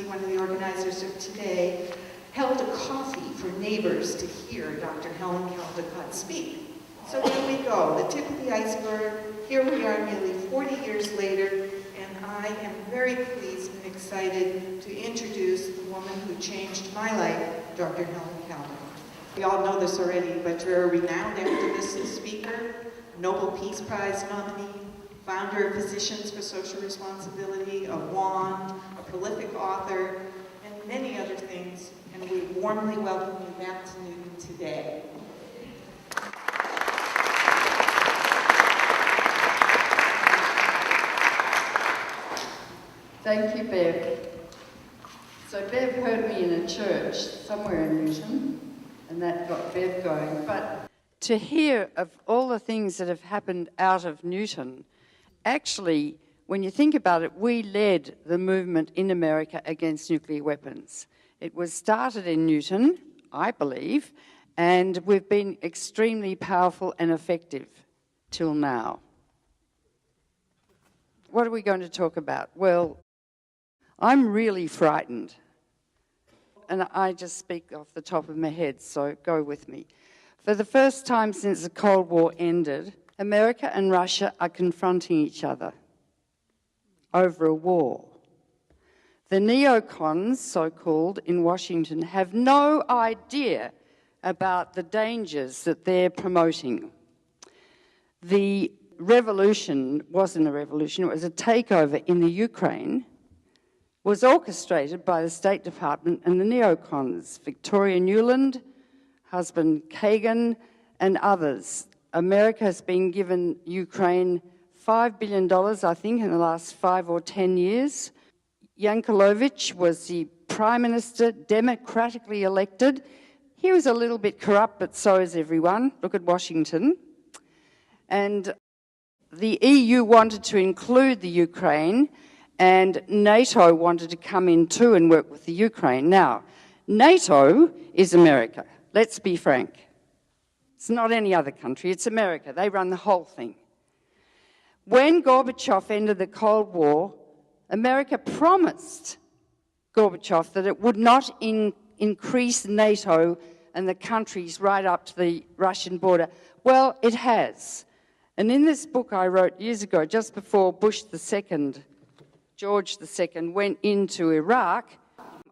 one of the organizers of today, held a coffee for neighbors to hear Dr. Helen Caldicott speak. So here we go, the tip of the iceberg. Here we are nearly 40 years later, and I am very pleased and excited to introduce the woman who changed my life, Dr. Helen Caldicott. We all know this already, but you're a renowned activist and speaker, Nobel Peace Prize nominee, founder of Physicians for Social Responsibility, a WAN, a prolific author, and many other things, and we warmly welcome you back to Newton today. Thank you, Bev. So Bev heard me in a church somewhere in Newton, and that got Bev going. But to hear of all the things that have happened out of Newton, actually, when you think about it, we led the movement in America against nuclear weapons. It was started in Newton, I believe, and we've been extremely powerful and effective till now. What are we going to talk about? Well, I'm really frightened. And I just speak off the top of my head, so go with me. For the first time since the Cold War ended, America and Russia are confronting each other over a war. The neocons, so-called, in Washington have no idea about the dangers that they're promoting. The revolution wasn't a revolution, it was a takeover in the Ukraine, was orchestrated by the State Department and the neocons, Victoria Nuland, husband Kagan, and others. America has been given Ukraine $5 billion, I think, in the last 5 or 10 years. Yanukovych was the Prime Minister, democratically elected. He was a little bit corrupt, but so is everyone. Look at Washington. And the EU wanted to include the Ukraine, and NATO wanted to come in too and work with the Ukraine. Now, NATO is America. Let's be frank. It's not any other country, it's America. They run the whole thing. When Gorbachev ended the Cold War, America promised Gorbachev that it would not increase NATO and the countries right up to the Russian border. Well, it has. And in this book I wrote years ago, just before George II went into Iraq,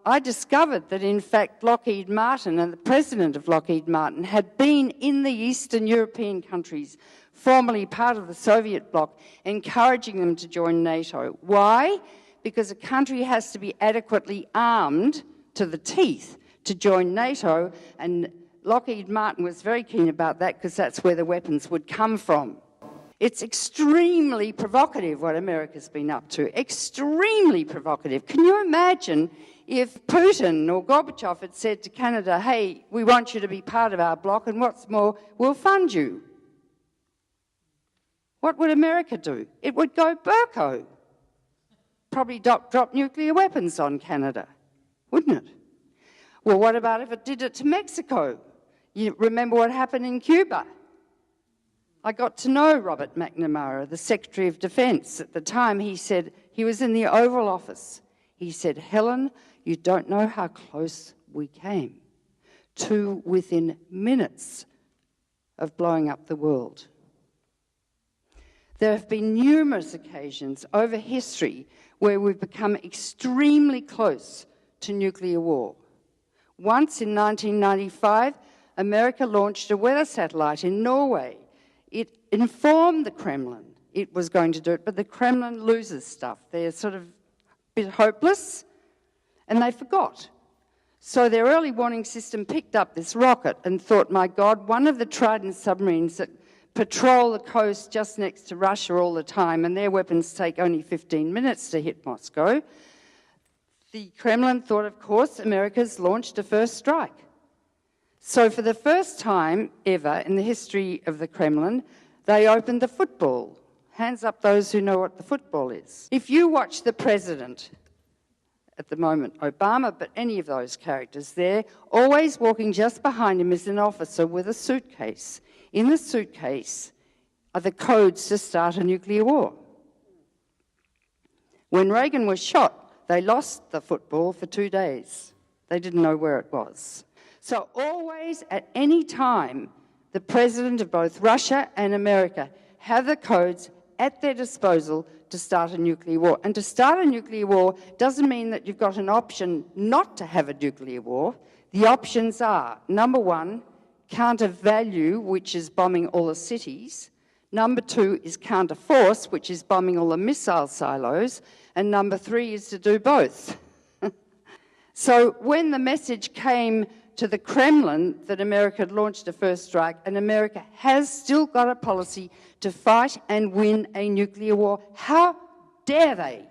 I discovered that, in fact, Lockheed Martin and the president of Lockheed Martin had been in the Eastern European countries, formerly part of the Soviet bloc, encouraging them to join NATO. Why? Because a country has to be adequately armed to the teeth to join NATO, and Lockheed Martin was very keen about that because that's where the weapons would come from. It's extremely provocative what America's been up to, extremely provocative. Can you imagine if Putin or Gorbachev had said to Canada, hey, we want you to be part of our bloc, and what's more, we'll fund you? What would America do? It would go Burko. Probably drop nuclear weapons on Canada, wouldn't it? Well, what about if it did it to Mexico? You remember what happened in Cuba? I got to know Robert McNamara, the Secretary of Defense. At the time, he said, he was in the Oval Office. He said, Helen, you don't know how close we came to within minutes of blowing up the world. There have been numerous occasions over history where we've become extremely close to nuclear war. Once in 1995, America launched a weather satellite in Norway. It informed the Kremlin it was going to do it, but the Kremlin loses stuff. They're sort of a bit hopeless, and they forgot. So their early warning system picked up this rocket and thought, my God, one of the Trident submarines that patrol the coast just next to Russia all the time, and their weapons take only 15 minutes to hit Moscow. The Kremlin thought, of course, America's launched a first strike. So for the first time ever in the history of the Kremlin, they opened the football. Hands up those who know what the football is. If you watch the president, at the moment Obama, but any of those characters there, always walking just behind him is an officer with a suitcase. In the suitcase are the codes to start a nuclear war. When Reagan was shot, They lost the football for 2 days. They didn't know where it was. So always, at any time, the president of both Russia and America have the codes at their disposal to start a nuclear war. And to start a nuclear war doesn't mean that you've got an option not to have a nuclear war. The options are, number one, counter value, which is bombing all the cities. Number two is counter force, which is bombing all the missile silos. And number three is to do both. So when the message came to the Kremlin that America had launched a first strike, and America has still got a policy to fight and win a nuclear war, how dare they?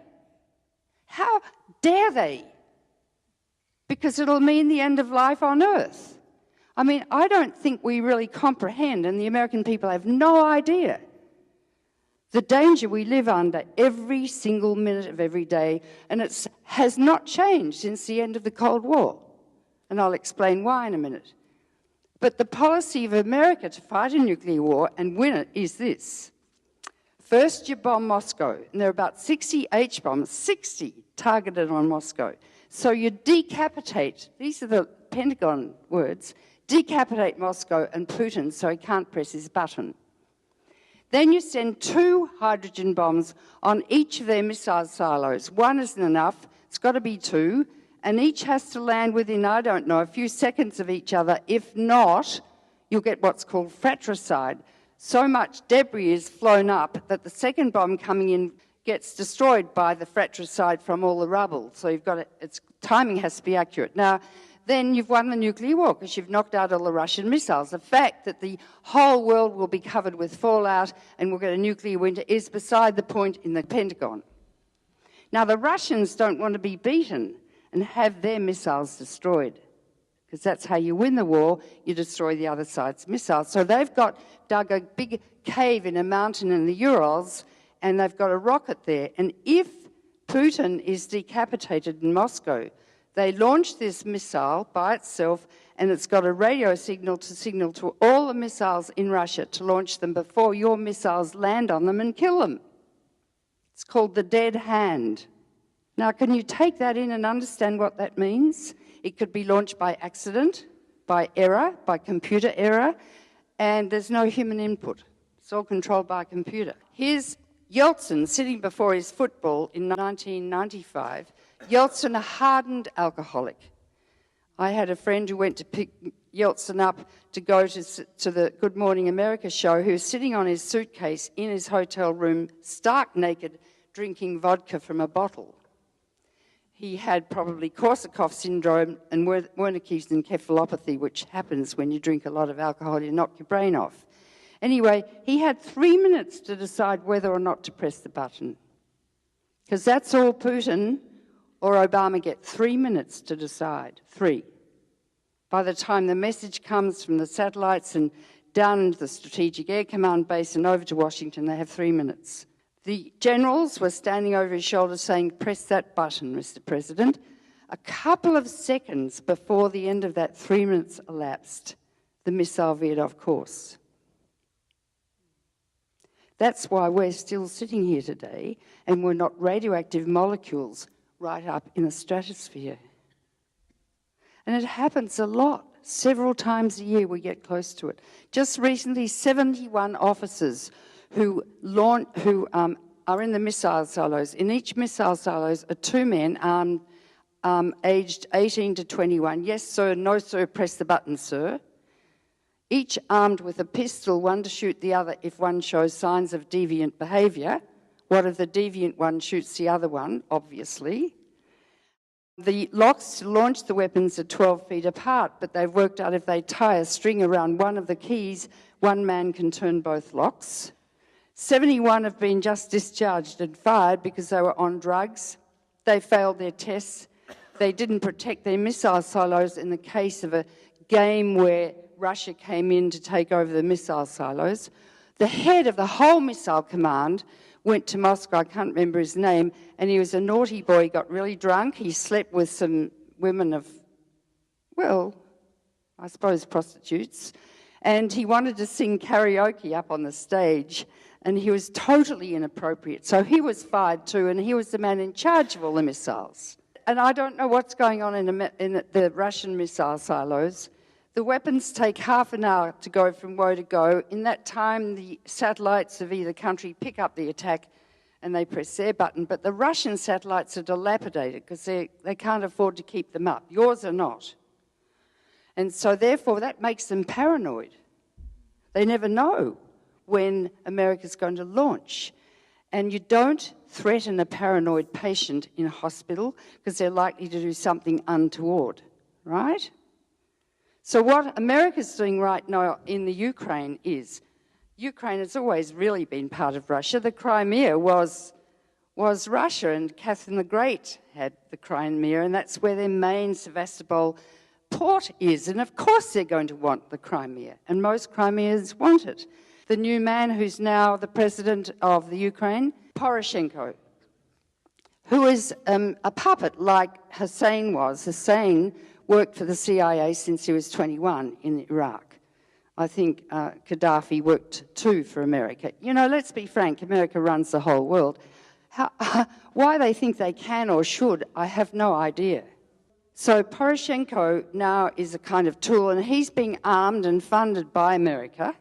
How dare they? Because it'll mean the end of life on Earth. I mean, I don't think we really comprehend, and the American people have no idea, the danger we live under every single minute of every day, and it has not changed since the end of the Cold War. And I'll explain why in a minute. But the policy of America to fight a nuclear war and win it is this. First, you bomb Moscow, and there are about 60 H-bombs, 60 targeted on Moscow. So you decapitate, these are the Pentagon words, decapitate Moscow and Putin so he can't press his button. Then you send 2 hydrogen bombs on each of their missile silos. One isn't enough, it's got to be 2, and each has to land within, I don't know, a few seconds of each other. If not, you'll get what's called fratricide. So much debris is flown up that the second bomb coming in gets destroyed by the fratricide from all the rubble. So you've got to, its timing has to be accurate. Now, then you've won the nuclear war because you've knocked out all the Russian missiles. The fact that the whole world will be covered with fallout and we'll get a nuclear winter is beside the point in the Pentagon. Now, the Russians don't want to be beaten and have their missiles destroyed, because that's how you win the war, you destroy the other side's missiles. So they've dug a big cave in a mountain in the Urals, and they've got a rocket there. And if Putin is decapitated in Moscow, they launch this missile by itself, and it's got a radio signal to all the missiles in Russia to launch them before your missiles land on them and kill them. It's called the dead hand. Now, can you take that in and understand what that means? It could be launched by accident, by error, by computer error, and there's no human input. It's all controlled by a computer. Here's Yeltsin sitting before his football in 1995. Yeltsin, a hardened alcoholic. I had a friend who went to pick Yeltsin up to go to the Good Morning America show, who was sitting on his suitcase in his hotel room, stark naked, drinking vodka from a bottle. He had probably Korsakoff syndrome and Wernicke's encephalopathy, which happens when you drink a lot of alcohol, you knock your brain off. Anyway, he had 3 minutes to decide whether or not to press the button. Because that's all Putin or Obama get, 3 minutes to decide, 3. By the time the message comes from the satellites and down into the Strategic Air Command base and over to Washington, they have 3 minutes. The generals were standing over his shoulder saying, "Press that button, Mr. President." A couple of seconds before the end of that 3 minutes elapsed, the missile veered off course. That's why we're still sitting here today and we're not radioactive molecules right up in the stratosphere. And it happens a lot. Several times a year we get close to it. Just recently, 71 officers who are in the missile silos. In each missile silos are 2 men aged 18 to 21. Yes, sir, no, sir, press the button, sir. Each armed with a pistol, one to shoot the other if one shows signs of deviant behaviour. What if the deviant one shoots the other one? Obviously. The locks to launch the weapons are 12 feet apart, but they've worked out if they tie a string around one of the keys, one man can turn both locks. 71 have been just discharged and fired because they were on drugs. They failed their tests. They didn't protect their missile silos in the case of a game where Russia came in to take over the missile silos. The head of the whole missile command went to Moscow, I can't remember his name, and he was a naughty boy. He got really drunk. He slept with some women of, well, I suppose prostitutes. And he wanted to sing karaoke up on the stage. and he was totally inappropriate. So he was fired too, and he was the man in charge of all the missiles. And I don't know what's going on in the Russian missile silos. The weapons take half an hour to go from woe to go. In that time, the satellites of either country pick up the attack and they press their button. But the Russian satellites are dilapidated because they can't afford to keep them up. Yours are not. And so therefore, that makes them paranoid. They never know when America's going to launch. And you don't threaten a paranoid patient in a hospital because they're likely to do something untoward, right? So what America's doing right now in the Ukraine has always really been part of Russia. The Crimea was Russia, and Catherine the Great had the Crimea, and that's where their main Sevastopol port is. And of course they're going to want the Crimea, and most Crimeans want it. The new man who's now the president of the Ukraine, Poroshenko, who is a puppet like Hussein was. Hussein worked for the CIA since he was 21 in Iraq. I think Gaddafi worked too for America. You know, let's be frank, America runs the whole world. Why they think they can or should, I have no idea. So Poroshenko now is a kind of tool, and he's being armed and funded by America.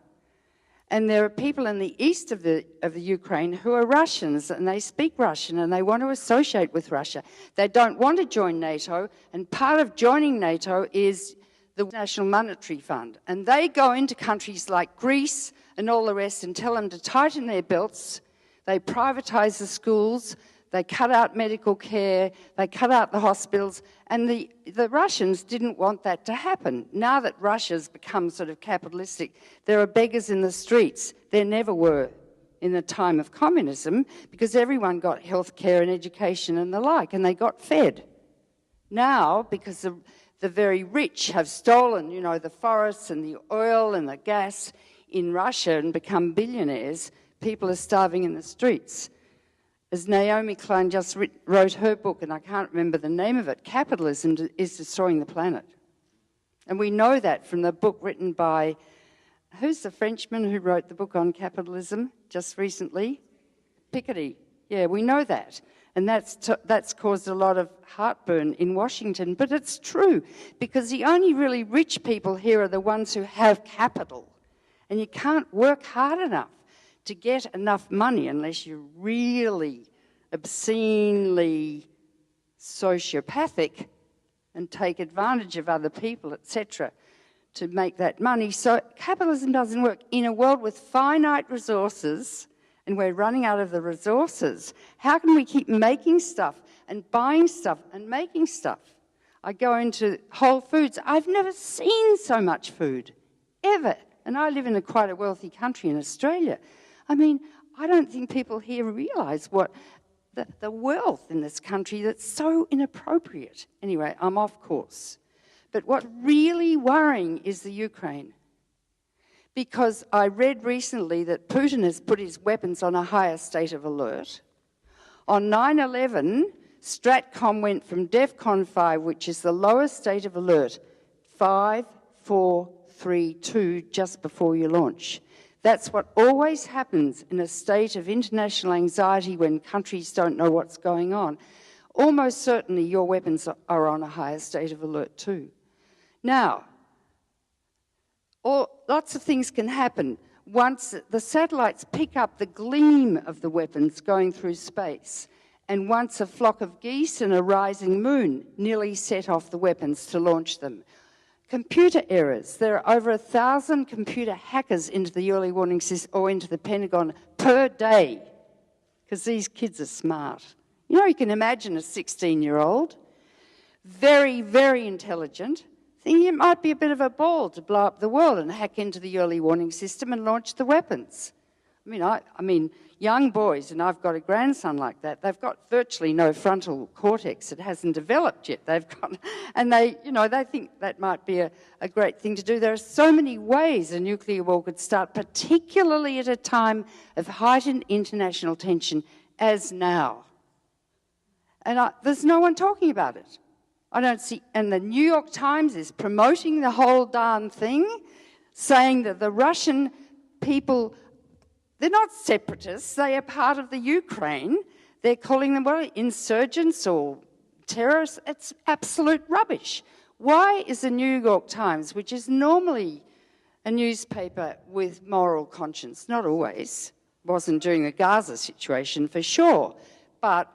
And there are people in the east of the Ukraine who are Russians, and they speak Russian, and they want to associate with Russia. They don't want to join NATO, and part of joining NATO is the National Monetary Fund. And they go into countries like Greece and all the rest and tell them to tighten their belts. They privatise the schools, they cut out medical care, they cut out the hospitals, and the Russians didn't want that to happen. Now that Russia's become sort of capitalistic, there are beggars in the streets. There never were in the time of communism because everyone got health care and education and the like, and they got fed. Now, because the very rich have stolen, you know, the forests and the oil and the gas in Russia and become billionaires, people are starving in the streets. As Naomi Klein just wrote her book, and I can't remember the name of it, Capitalism is Destroying the Planet. And we know that from the book written by, who's the Frenchman who wrote the book on capitalism just recently? Piketty. Yeah, we know that. And that's caused a lot of heartburn in Washington. But it's true, because the only really rich people here are the ones who have capital. And you can't work hard enough to get enough money unless you're really obscenely sociopathic and take advantage of other people, etc., to make that money. So capitalism doesn't work. In a world with finite resources, and we're running out of the resources, how can we keep making stuff and buying stuff and making stuff? I go into Whole Foods. I've never seen so much food, ever. And I live in quite a wealthy country in Australia. I mean, I don't think people here realise what the wealth in this country that's so inappropriate. Anyway, I'm off course. But what's really worrying is the Ukraine. Because I read recently that Putin has put his weapons on a higher state of alert. On 9/11, Stratcom went from DEFCON 5, which is the lowest state of alert, 5, 4, 3, 2, just before you launch. That's what always happens in a state of international anxiety when countries don't know what's going on. Almost certainly your weapons are on a higher state of alert too. Now, lots of things can happen. Once the satellites pick up the gleam of the weapons going through space, and once a flock of geese and a rising moon nearly set off the weapons to launch them. Computer errors. There are over 1,000 computer hackers into the early warning system or into the Pentagon per day, because these kids are smart. You know, you can imagine a 16-year-old, very, very intelligent, thinking it might be a bit of a ball to blow up the world and hack into the early warning system and launch the weapons. I mean, young boys, and I've got a grandson like that, they've got virtually no frontal cortex. It hasn't developed yet. And they think that might be a great thing to do. There are so many ways a nuclear war could start, particularly at a time of heightened international tension as now. And there's no one talking about it. I don't see, and the New York Times is promoting the whole darn thing, saying that the Russian people They're not separatists. They are part of the Ukraine. They're calling them, what, insurgents or terrorists? It's absolute rubbish. Why is the New York Times, which is normally a newspaper with moral conscience, not always, wasn't during the Gaza situation for sure, but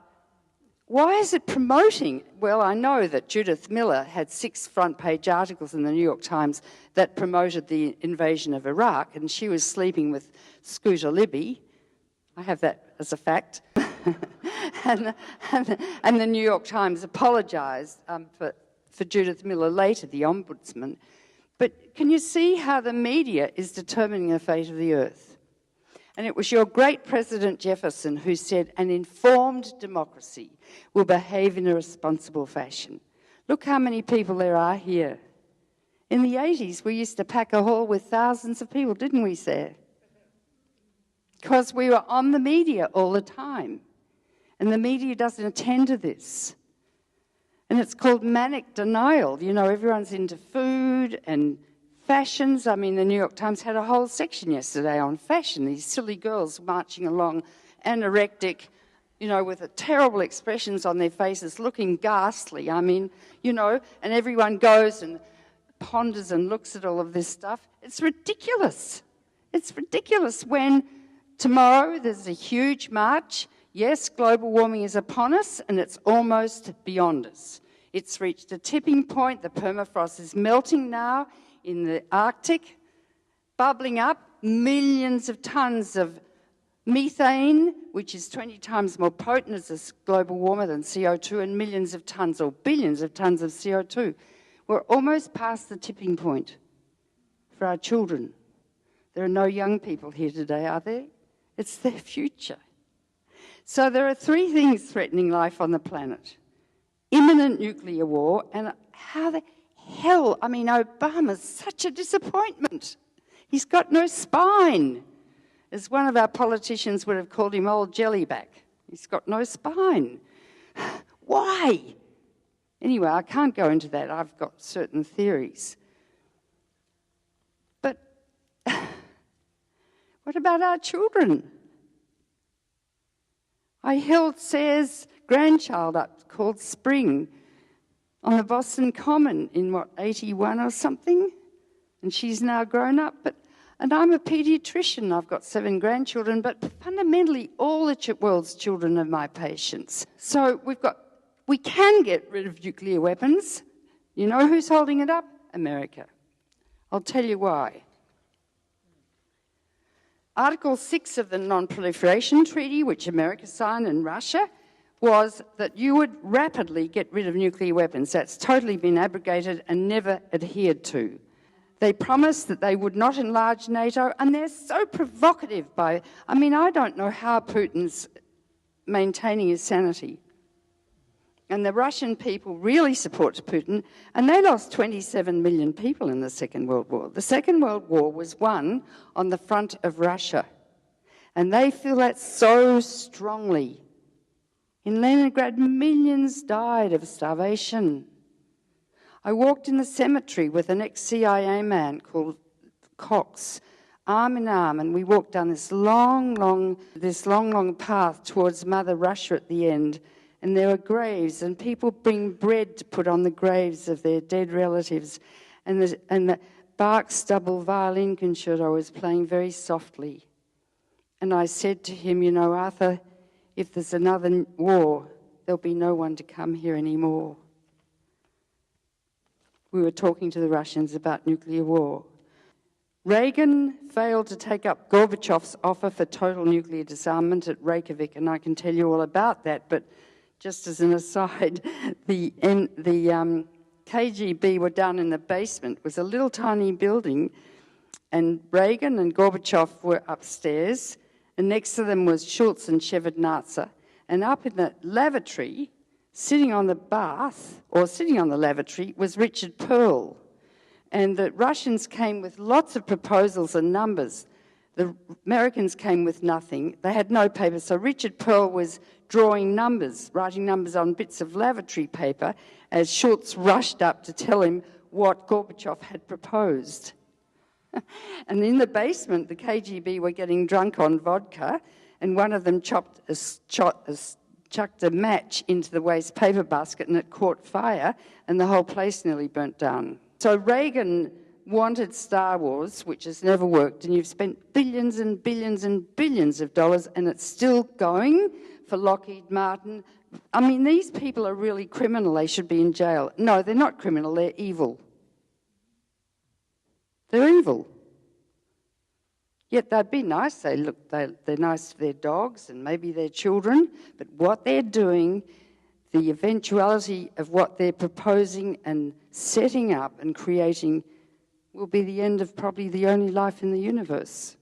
why is it promoting? Well, I know that Judith Miller had 6 front-page articles in the New York Times that promoted the invasion of Iraq, and she was sleeping with Scooter Libby. I have that as a fact. and the New York Times apologised for Judith Miller later, the ombudsman. But can you see how the media is determining the fate of the earth? And it was your great President Jefferson who said, an informed democracy will behave in a responsible fashion. Look how many people there are here. In the 80s, we used to pack a hall with thousands of people, didn't we, Sarah? Because we were on the media all the time. And the media doesn't attend to this. And it's called manic denial. You know, everyone's into food and fashions. I mean, the New York Times had a whole section yesterday on fashion. These silly girls marching along, anorectic, you know, with terrible expressions on their faces, looking ghastly. I mean, you know, and everyone goes and ponders and looks at all of this stuff. It's ridiculous. It's ridiculous when tomorrow there's a huge march. Yes, global warming is upon us and it's almost beyond us. It's reached a tipping point. The permafrost is melting now in the Arctic, bubbling up millions of tons of methane, which is 20 times more potent as a global warmer than CO2, and millions of tons or billions of tons of CO2. We're almost past the tipping point for our children. There are no young people here today, are there? It's their future. So there are 3 things threatening life on the planet. Imminent nuclear war, and how the hell, I mean, Obama's such a disappointment. He's got no spine. As one of our politicians would have called him, old jellyback. He's got no spine. Why? Anyway, I can't go into that. I've got certain theories. But what about our children? I held Sarah's grandchild up, called Spring, on the Boston Common in, 81 or something? And she's now grown up. And I'm a paediatrician. I've got 7 grandchildren, but fundamentally all the world's children are my patients. So we can get rid of nuclear weapons. You know who's holding it up? America. I'll tell you why. Article 6 of the Non-Proliferation Treaty, which America signed and Russia, was that you would rapidly get rid of nuclear weapons. That's totally been abrogated and never adhered to. They promised that they would not enlarge NATO, and they're so provocative I don't know how Putin's maintaining his sanity. And the Russian people really support Putin, and they lost 27 million people in the Second World War. The Second World War was won on the front of Russia, and they feel that so strongly. In Leningrad, millions died of starvation. I walked in the cemetery with an ex-CIA man called Cox, arm in arm, and we walked down this long path towards Mother Russia at the end, and there were graves, and people bring bread to put on the graves of their dead relatives, and the bark stubble violin concerto was playing very softly. And I said to him, you know, Arthur, if there's another war, there'll be no one to come here anymore. We were talking to the Russians about nuclear war. Reagan failed to take up Gorbachev's offer for total nuclear disarmament at Reykjavik, and I can tell you all about that, but just as an aside, the KGB were down in the basement. It was a little tiny building, and Reagan and Gorbachev were upstairs, and next to them was Schultz and Shevardnadze, and up in the lavatory, sitting on the lavatory, was Richard Pearl. And the Russians came with lots of proposals and numbers. The Americans came with nothing. They had no paper. So Richard Pearl was drawing numbers, writing numbers on bits of lavatory paper as Schultz rushed up to tell him what Gorbachev had proposed. And in the basement, the KGB were getting drunk on vodka, and one of them chucked a match into the waste paper basket, and it caught fire, and the whole place nearly burnt down. So Reagan wanted Star Wars, which has never worked, and you've spent billions and billions and billions of dollars, and it's still going for Lockheed Martin. I mean, these people are really criminal. They should be in jail. No, they're not criminal. They're evil. They're evil. Yet they'd be nice. They're nice to their dogs and maybe their children. But what they're doing, the eventuality of what they're proposing and setting up and creating will be the end of probably the only life in the universe.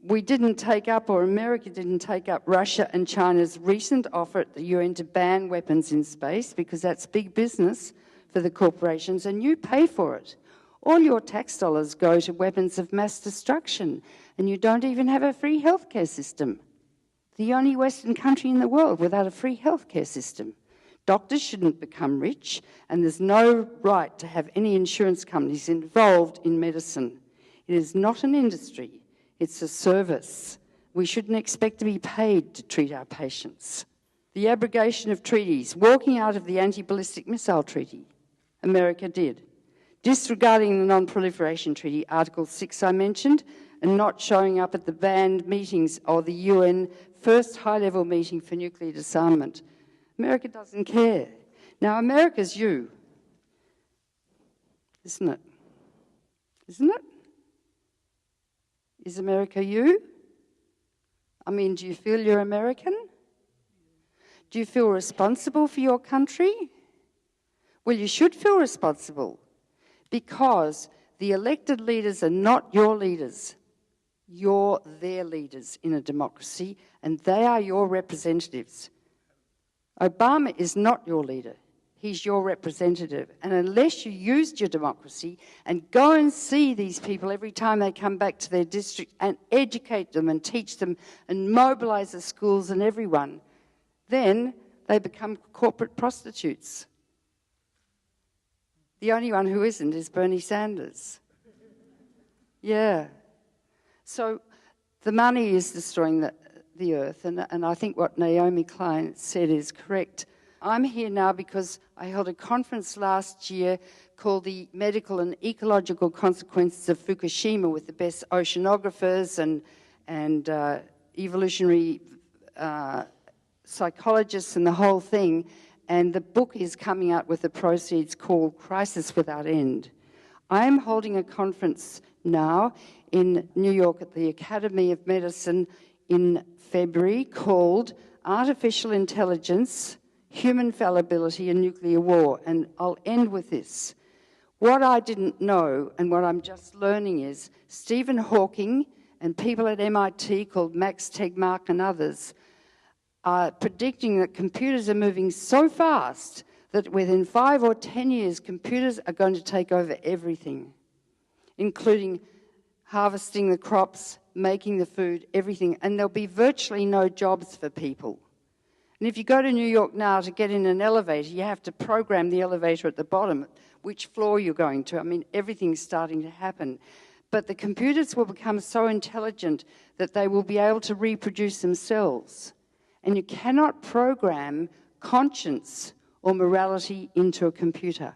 We didn't take up, or America didn't take up, Russia and China's recent offer at the UN to ban weapons in space, because that's big business for the corporations, and you pay for it. All your tax dollars go to weapons of mass destruction, and you don't even have a free healthcare system. The only Western country in the world without a free healthcare system. Doctors shouldn't become rich, and there's no right to have any insurance companies involved in medicine. It is not an industry, it's a service. We shouldn't expect to be paid to treat our patients. The abrogation of treaties, walking out of the anti-ballistic missile treaty, America did. Disregarding the Non-Proliferation Treaty, Article 6 I mentioned, and not showing up at the banned meetings or the UN first high-level meeting for nuclear disarmament. America doesn't care. Now, America's you, isn't it? Isn't it? Is America you? I mean, do you feel you're American? Do you feel responsible for your country? Well, you should feel responsible, because the elected leaders are not your leaders. You're their leaders in a democracy, and they are your representatives. Obama is not your leader. He's your representative. And unless you used your democracy and go and see these people every time they come back to their district and educate them and teach them and mobilise the schools and everyone, then they become corporate prostitutes. The only one who isn't is Bernie Sanders. Yeah. So the money is destroying the earth, and I think what Naomi Klein said is correct. I'm here now because I held a conference last year called the Medical and Ecological Consequences of Fukushima with the best oceanographers and evolutionary psychologists and the whole thing. And the book is coming out with the proceeds called Crisis Without End. I am holding a conference now in New York at the Academy of Medicine in February called Artificial Intelligence, Human Fallibility and Nuclear War. And I'll end with this. What I didn't know and what I'm just learning is Stephen Hawking and people at MIT called Max Tegmark and others are predicting that computers are moving so fast that within 5 or 10 years, computers are going to take over everything, including harvesting the crops, making the food, everything. And there'll be virtually no jobs for people. And if you go to New York now to get in an elevator, you have to program the elevator at the bottom, which floor you're going to. I mean, everything's starting to happen. But the computers will become so intelligent that they will be able to reproduce themselves. And you cannot program conscience or morality into a computer.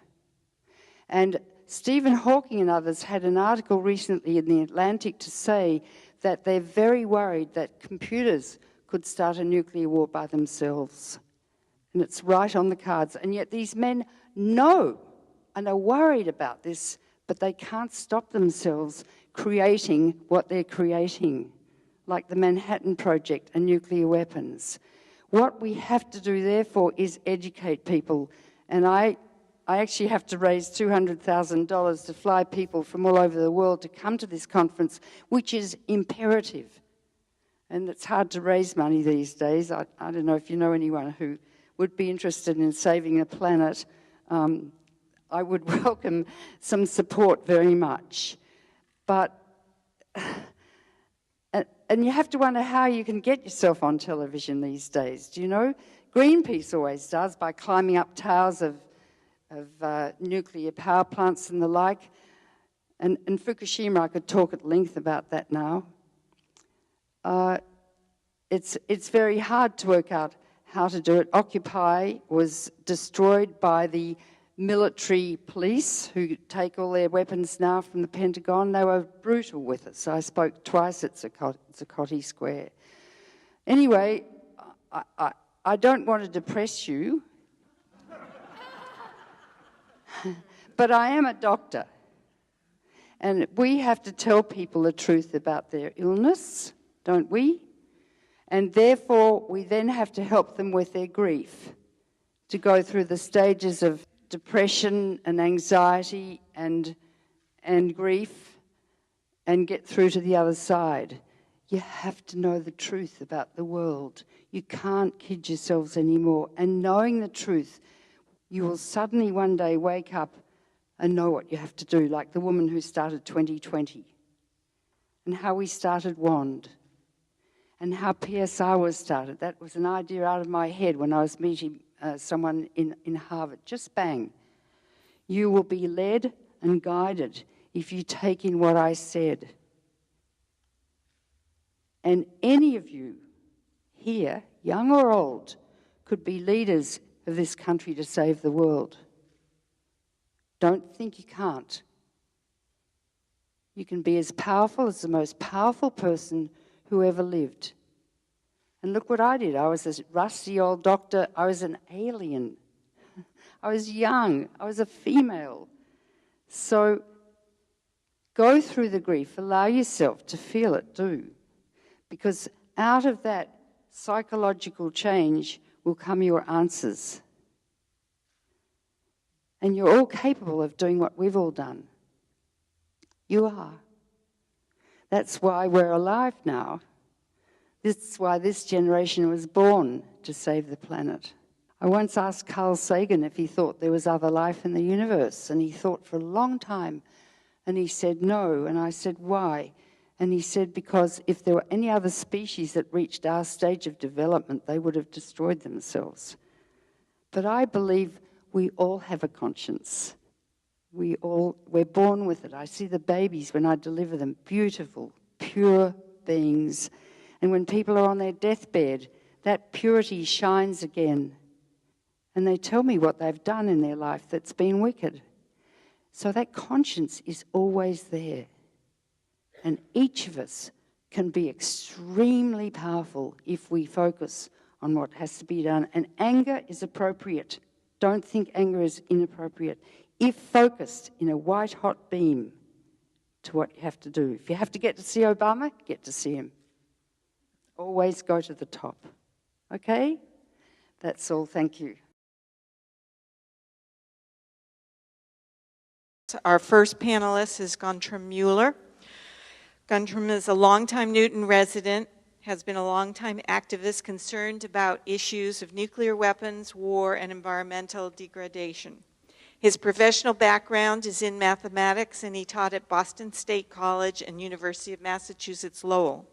And Stephen Hawking and others had an article recently in The Atlantic to say that they're very worried that computers could start a nuclear war by themselves. And it's right on the cards. And yet these men know and are worried about this, but they can't stop themselves creating what they're creating, like the Manhattan Project and nuclear weapons. What we have to do, therefore, is educate people. And I actually have to raise $200,000 to fly people from all over the world to come to this conference, which is imperative. And it's hard to raise money these days. I don't know if you know anyone who would be interested in saving the planet. I would welcome some support very much. But, and you have to wonder how you can get yourself on television these days. Do you know? Greenpeace always does, by climbing up towers of nuclear power plants and the like. And Fukushima, I could talk at length about that now. It's very hard to work out how to do it. Occupy was destroyed by the military police who take all their weapons now from the Pentagon. They were brutal with it. So I spoke twice at Zuccotti Square. Anyway, I don't want to depress you, but I am a doctor. And we have to tell people the truth about their illness, don't we? And therefore, we then have to help them with their grief, to go through the stages of depression and anxiety and grief and get through to the other side. You have to know the truth about the world. You can't kid yourselves anymore. And knowing the truth, you will suddenly one day wake up and know what you have to do, like the woman who started 2020 and how we started WAND and how PSR was started. That was an idea out of my head when I was meeting someone in Harvard. Just bang. You will be led and guided if you take in what I said. And any of you here, young or old, could be leaders of this country to save the world. Don't think you can't. You can be as powerful as the most powerful person who ever lived. And look what I did. I was a rusty old doctor. I was an alien. I was young. I was a female. So go through the grief. Allow yourself to feel it, do. Because out of that psychological change will come your answers. And you're all capable of doing what we've all done. You are. That's why we're alive now. This is why this generation was born, to save the planet. I once asked Carl Sagan if he thought there was other life in the universe, and he thought for a long time, and he said no, and I said why? And he said because if there were any other species that reached our stage of development, they would have destroyed themselves. But I believe we all have a conscience. We're born with it. I see the babies when I deliver them, beautiful, pure beings. And when people are on their deathbed, that purity shines again. And they tell me what they've done in their life that's been wicked. So that conscience is always there. And each of us can be extremely powerful if we focus on what has to be done. And anger is appropriate. Don't think anger is inappropriate. If focused in a white-hot beam to what you have to do. If you have to get to see Obama, get to see him. Always go to the top. Okay? That's all. Thank you. Our first panelist is Gunther Mueller. Gunther is a longtime Newton resident, has been a longtime activist concerned about issues of nuclear weapons, war, and environmental degradation. His professional background is in mathematics, and he taught at Boston State College and University of Massachusetts Lowell.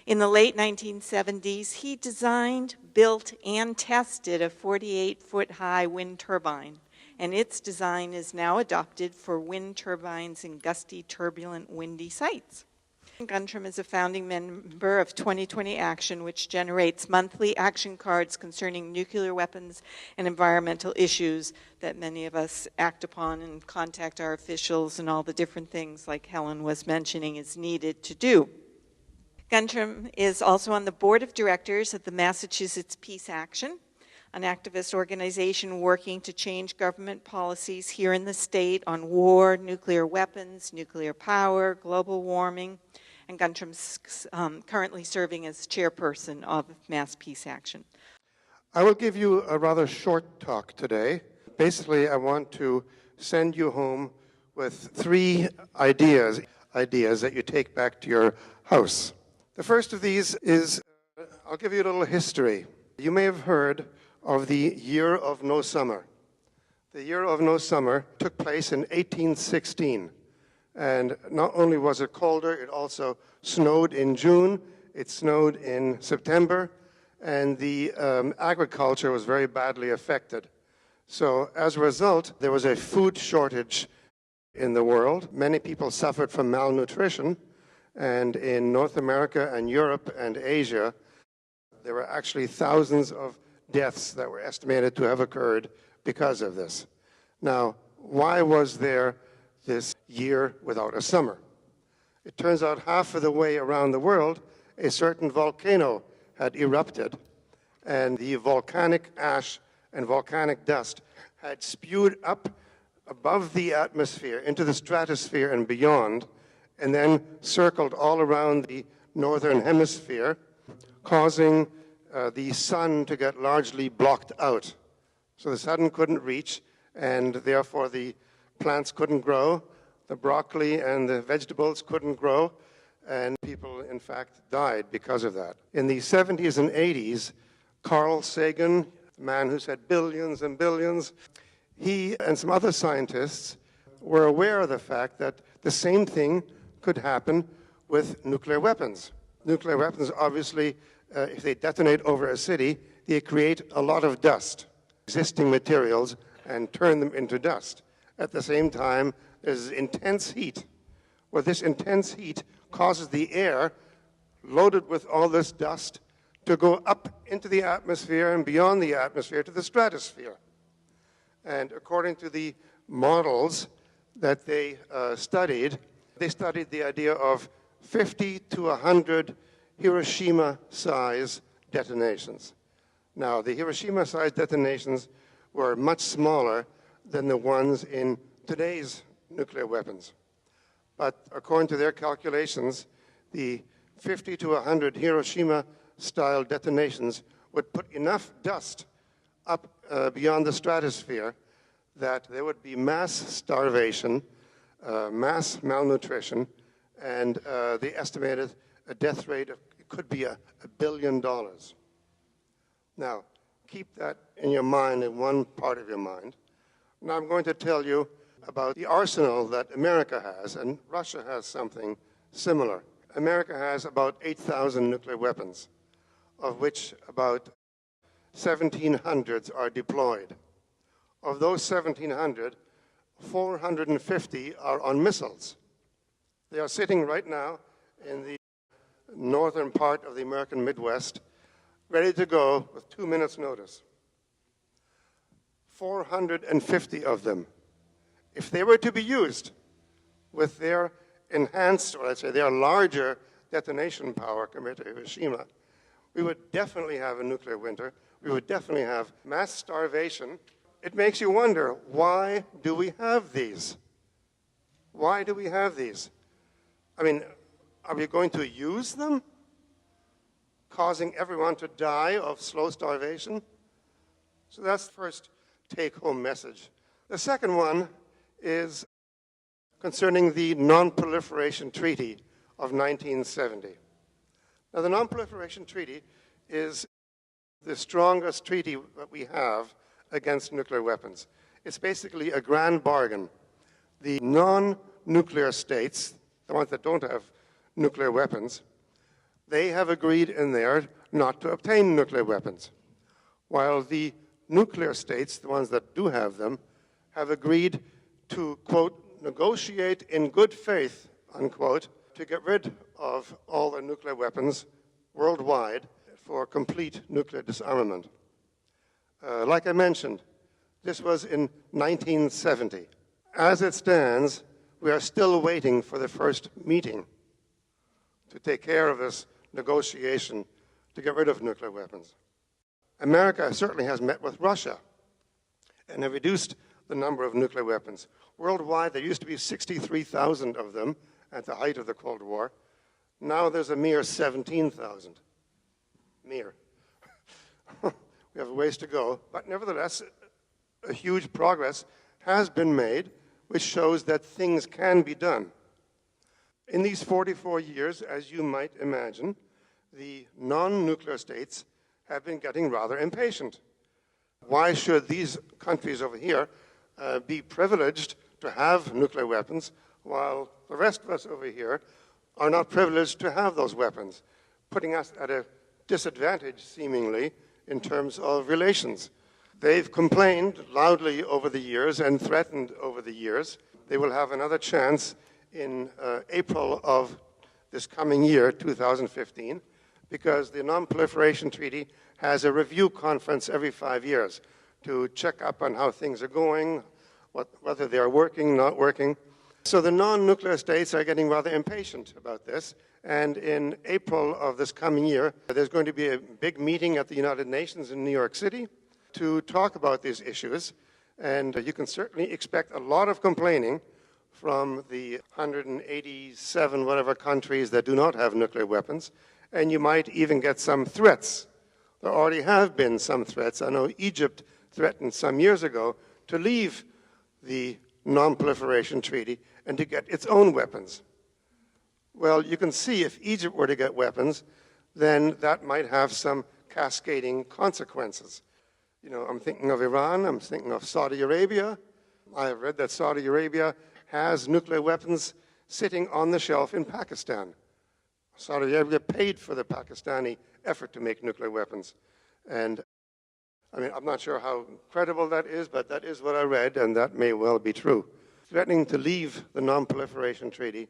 In the late 1970s, he designed, built, and tested a 48-foot-high wind turbine, and its design is now adopted for wind turbines in gusty, turbulent, windy sites. Gunther is a founding member of 2020 Action, which generates monthly action cards concerning nuclear weapons and environmental issues that many of us act upon and contact our officials and all the different things, like Helen was mentioning, is needed to do. Gunther is also on the board of directors of the Massachusetts Peace Action, an activist organization working to change government policies here in the state on war, nuclear weapons, nuclear power, global warming, and Gunther's currently serving as chairperson of Mass Peace Action. I will give you a rather short talk today. Basically, I want to send you home with 3 ideas that you take back to your house. The first of these is, I'll give you a little history. You may have heard of the Year of No Summer. The Year of No Summer took place in 1816. And not only was it colder, it also snowed in June, it snowed in September, and the agriculture was very badly affected. So as a result, there was a food shortage in the world. Many people suffered from malnutrition, and in North America and Europe and Asia, there were actually thousands of deaths that were estimated to have occurred because of this. Now, why was there this year without a summer? It turns out half of the way around the world, a certain volcano had erupted, and the volcanic ash and volcanic dust had spewed up above the atmosphere into the stratosphere and beyond, and then circled all around the northern hemisphere, causing the sun to get largely blocked out. So the sun couldn't reach, and therefore the plants couldn't grow, the broccoli and the vegetables couldn't grow, and people, in fact, died because of that. In the 70s and 80s, Carl Sagan, the man who said billions and billions, he and some other scientists were aware of the fact that the same thing could happen with nuclear weapons. Nuclear weapons, obviously, if they detonate over a city, they create a lot of dust, existing materials, and turn them into dust. At the same time, there's intense heat. Well, this intense heat causes the air loaded with all this dust to go up into the atmosphere and beyond the atmosphere to the stratosphere. And according to the models that they studied the idea of 50 to 100 Hiroshima-size detonations. Now, the Hiroshima-size detonations were much smaller than the ones in today's nuclear weapons. But according to their calculations, the 50 to 100 Hiroshima-style detonations would put enough dust up beyond the stratosphere that there would be mass starvation, mass malnutrition, and they estimated a death rate of, it could be $1 billion. Now, keep that in your mind, in one part of your mind. Now I'm going to tell you about the arsenal that America has, and Russia has something similar. America has about 8,000 nuclear weapons, of which about 1,700 are deployed. Of those 1,700, 450 are on missiles. They are sitting right now in the northern part of the American Midwest, ready to go with 2 minutes' notice. 450 of them. If they were to be used with their enhanced, or let's say their larger detonation power compared to Hiroshima, we would definitely have a nuclear winter. We would definitely have mass starvation. It makes you wonder, why do we have these? Why do we have these? I mean, are we going to use them, causing everyone to die of slow starvation? So that's the first take-home message. The second one is concerning the Non-Proliferation Treaty of 1970. Now, the Non-Proliferation Treaty is the strongest treaty that we have against nuclear weapons. It's basically a grand bargain. The non-nuclear states, the ones that don't have nuclear weapons, they have agreed in there not to obtain nuclear weapons, while the nuclear states, the ones that do have them, have agreed to, quote, negotiate in good faith, unquote, to get rid of all the nuclear weapons worldwide for complete nuclear disarmament. Like I mentioned, this was in 1970. As it stands, we are still waiting for the first meeting to take care of this negotiation to get rid of nuclear weapons. America certainly has met with Russia and have reduced the number of nuclear weapons. Worldwide, there used to be 63,000 of them at the height of the Cold War. Now there's a mere 17,000. Mere. We have a ways to go, but nevertheless, a huge progress has been made, which shows that things can be done. In these 44 years, as you might imagine, the non-nuclear states have been getting rather impatient. Why should these countries over here be privileged to have nuclear weapons, while the rest of us over here are not privileged to have those weapons, putting us at a disadvantage, seemingly, in terms of relations? They've complained loudly over the years and threatened over the years. They will have another chance in April of this coming year, 2015, because the Non-Proliferation Treaty has a review conference every 5 years to check up on how things are going, whether they're working, not working. So the non-nuclear states are getting rather impatient about this. And in April of this coming year, there's going to be a big meeting at the United Nations in New York City to talk about these issues. And you can certainly expect a lot of complaining from the 187 whatever countries that do not have nuclear weapons. And you might even get some threats. There already have been some threats. I know Egypt threatened some years ago to leave the Non-Proliferation Treaty and to get its own weapons. Well, you can see if Egypt were to get weapons, then that might have some cascading consequences. You know, I'm thinking of Iran, I'm thinking of Saudi Arabia. I have read that Saudi Arabia has nuclear weapons sitting on the shelf in Pakistan. Saudi Arabia paid for the Pakistani effort to make nuclear weapons. And I mean, I'm not sure how credible that is, but that is what I read, and that may well be true. Threatening to leave the Non-Proliferation Treaty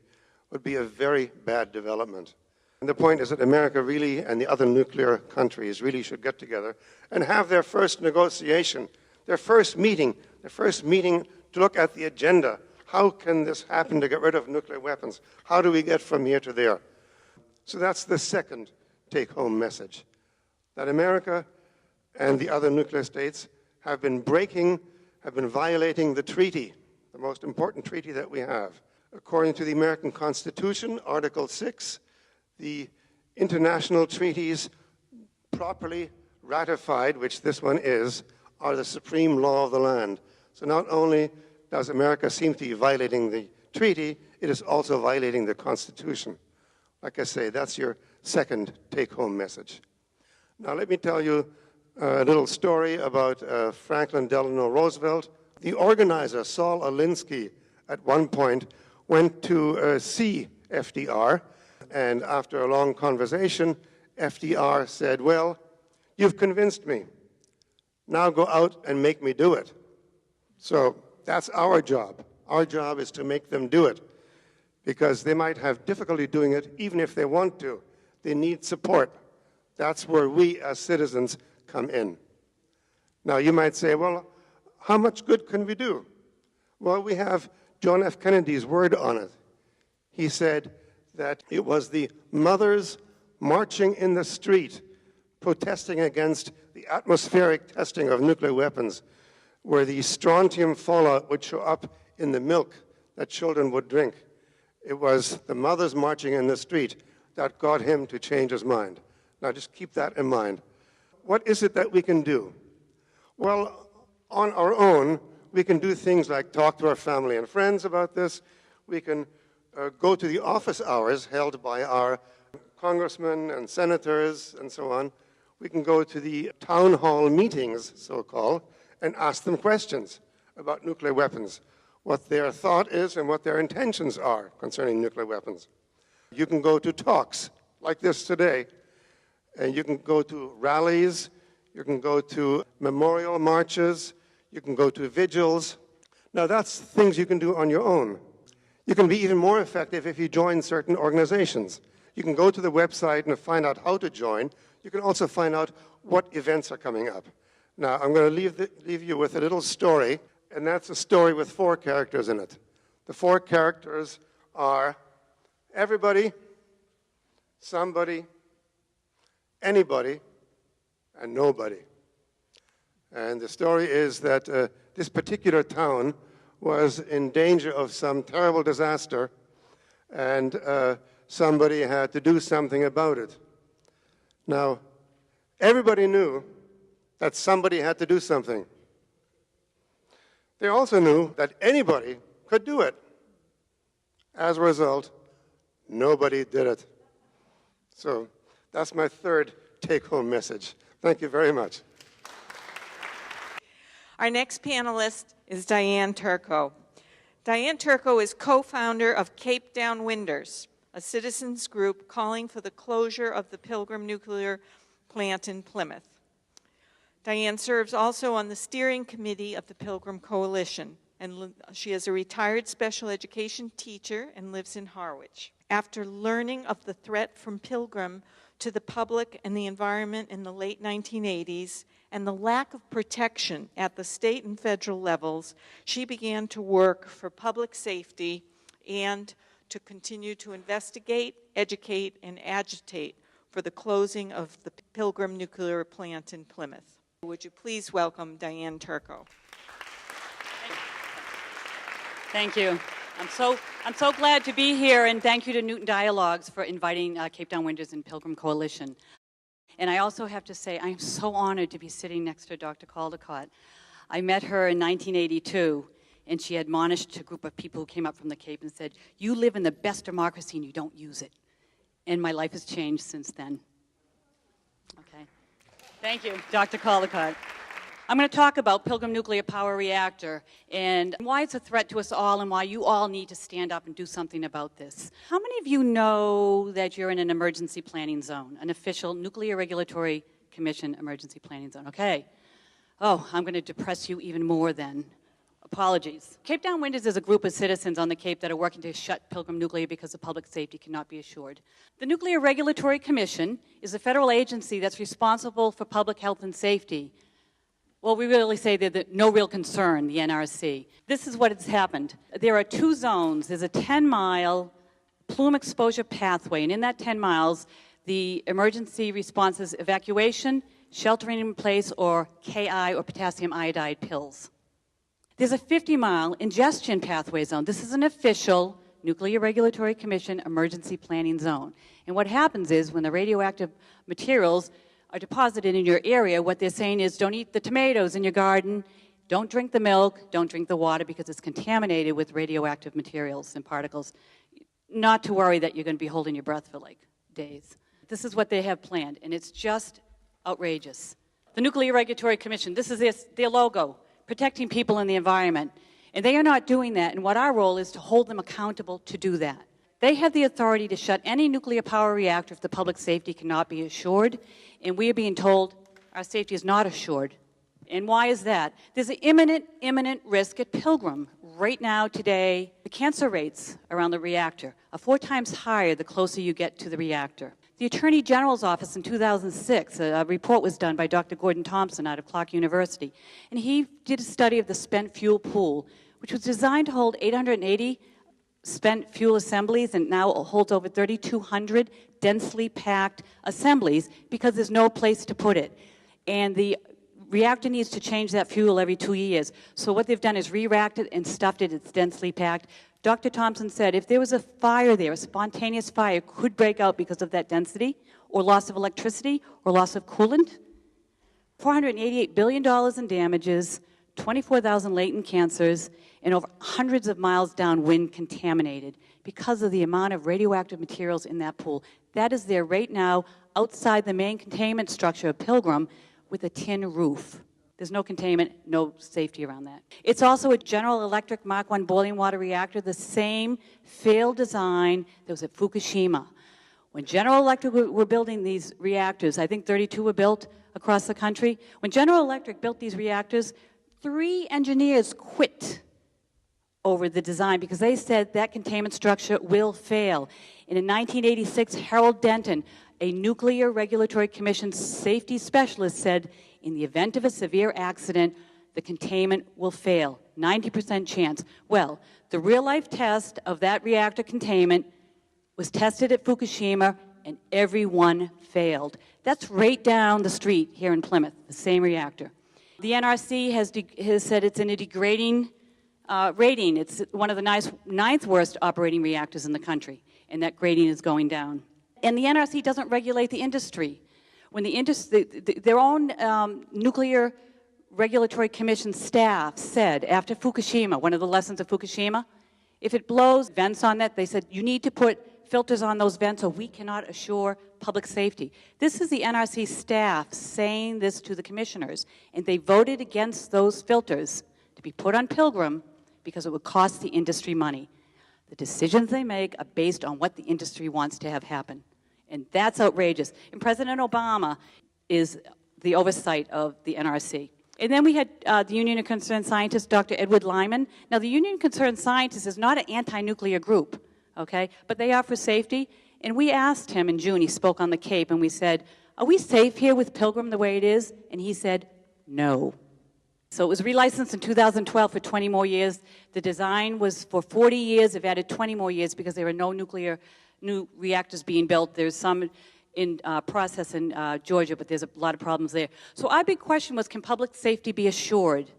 would be a very bad development. And the point is that America really and the other nuclear countries really should get together and have their first negotiation, their first meeting to look at the agenda. How can this happen to get rid of nuclear weapons? How do we get from here to there? So that's the second take-home message, that America and the other nuclear states have been violating the treaty, the most important treaty that we have. According to the American Constitution, Article 6, the international treaties properly ratified, which this one is, are the supreme law of the land. So not only does America seem to be violating the treaty, it is also violating the Constitution. Like I say, that's your second take-home message. Now let me tell you a little story about Franklin Delano Roosevelt. The organizer, Saul Alinsky, at one point went to see FDR, and after a long conversation, FDR said, "Well, you've convinced me. Now go out and make me do it." So that's our job. Our job is to make them do it, because they might have difficulty doing it even if they want to. They need support. That's where we as citizens come in. Now you might say, well, how much good can we do? Well, we have John F. Kennedy's word on it. He said that it was the mothers marching in the street protesting against the atmospheric testing of nuclear weapons, where the strontium fallout would show up in the milk that children would drink. It was the mothers marching in the street that got him to change his mind. Now just keep that in mind. What is it that we can do? Well, on our own, we can do things like talk to our family and friends about this. We can go to the office hours held by our congressmen and senators and so on. We can go to the town hall meetings, so-called, and ask them questions about nuclear weapons, what their thought is and what their intentions are concerning nuclear weapons. You can go to talks like this today, and you can go to rallies, you can go to memorial marches, you can go to vigils. Now that's things you can do on your own. You can be even more effective if you join certain organizations. You can go to the website and find out how to join. You can also find out what events are coming up. Now I'm going to leave you with a little story, and that's a story with 4 characters in it. The 4 characters are everybody, somebody, anybody, and nobody. And the story is that this particular town was in danger of some terrible disaster, and somebody had to do something about it. Now, everybody knew that somebody had to do something. They also knew that anybody could do it. As a result, nobody did it. So that's my third take-home message. Thank you very much. Our next panelist is Diane Turco. Diane Turco is co-founder of Cape Downwinders, a citizens group calling for the closure of the Pilgrim nuclear plant in Plymouth. Diane serves also on the steering committee of the Pilgrim Coalition, and she is a retired special education teacher and lives in Harwich. After learning of the threat from Pilgrim to the public and the environment in the late 1980s and the lack of protection at the state and federal levels, she began to work for public safety and to continue to investigate, educate, and agitate for the closing of the Pilgrim nuclear plant in Plymouth. Would you please welcome Diane Turco? Thank you. I'm so glad to be here, and thank you to Newton Dialogues for inviting Cape Downwinders and Pilgrim Coalition. And I also have to say, I'm so honored to be sitting next to Dr. Caldicott. I met her in 1982, and she admonished a group of people who came up from the Cape and said, "You live in the best democracy and you don't use it." And my life has changed since then. Okay. Thank you, Dr. Caldicott. I'm going to talk about Pilgrim Nuclear Power Reactor and why it's a threat to us all and why you all need to stand up and do something about this. How many of you know that you're in an emergency planning zone, an official Nuclear Regulatory Commission emergency planning zone? Okay. Oh, I'm going to depress you even more then. Apologies. Cape Downwinders is a group of citizens on the Cape that are working to shut Pilgrim Nuclear because the public safety cannot be assured. The Nuclear Regulatory Commission is a federal agency that's responsible for public health and safety. Well, we really say they're the no real concern, the NRC. This is what has happened. There are two zones. There's a 10-mile plume exposure pathway, and in that 10 miles, the emergency response is evacuation, sheltering in place, or KI, or potassium iodide pills. There's a 50-mile ingestion pathway zone. This is an official Nuclear Regulatory Commission emergency planning zone. And what happens is when the radioactive materials are deposited in your area, what they're saying is don't eat the tomatoes in your garden, don't drink the milk, don't drink the water because it's contaminated with radioactive materials and particles. Not to worry that you're going to be holding your breath for like days. This is what they have planned, and it's just outrageous. The Nuclear Regulatory Commission, this is their logo, protecting people and the environment. And they are not doing that, and what our role is to hold them accountable to do that. They have the authority to shut any nuclear power reactor if the public safety cannot be assured, and we are being told our safety is not assured. And why is that? There's an imminent risk at Pilgrim. Right now, today, the cancer rates around the reactor are 4 times higher the closer you get to the reactor. The Attorney General's office in 2006, a report was done by Dr. Gordon Thompson out of Clark University, and he did a study of the spent fuel pool, which was designed to hold 880 spent fuel assemblies, and now holds over 3,200 densely packed assemblies because there's no place to put it. And the reactor needs to change that fuel every 2 years. So what they've done is re-racked it and stuffed it. It's densely packed. Dr. Thompson said if there was a fire there, a spontaneous fire could break out because of that density, or loss of electricity, or loss of coolant. $488 billion in damages, 24,000 latent cancers, and over hundreds of miles downwind contaminated because of the amount of radioactive materials in that pool. That is there right now outside the main containment structure of Pilgrim with a tin roof. There's no containment, no safety around that. It's also a General Electric Mark I boiling water reactor, the same failed design that was at Fukushima. When General Electric were building these reactors, I think 32 were built across the country. When General Electric built these reactors, 3 engineers quit over the design because they said that containment structure will fail. And in 1986, Harold Denton, a Nuclear Regulatory Commission safety specialist, said, in the event of a severe accident, the containment will fail, 90% chance. Well, the real-life test of that reactor containment was tested at Fukushima, and everyone failed. That's right down the street here in Plymouth, the same reactor. The NRC has said it's in a degrading rating. It's one of the 9th worst operating reactors in the country, and that grading is going down. And the NRC doesn't regulate the industry. When their own Nuclear Regulatory Commission staff said after Fukushima, one of the lessons of Fukushima, if it blows vents on that, they said, you need to put filters on those vents or we cannot assure public safety. This is the NRC staff saying this to the commissioners, and they voted against those filters to be put on Pilgrim because it would cost the industry money. The decisions they make are based on what the industry wants to have happen. And that's outrageous. And President Obama is the oversight of the NRC. And then we had the Union of Concerned Scientists, Dr. Edward Lyman. Now, the Union of Concerned Scientists is not an anti-nuclear group, okay? But they are for safety. And we asked him in June, he spoke on the Cape, and we said, are we safe here with Pilgrim the way it is? And he said, no. So it was relicensed in 2012 for 20 more years. The design was for 40 years. They've added 20 more years because there are no new reactors being built. There's some in process in Georgia, but there's a lot of problems there. So our big question was, can public safety be assured?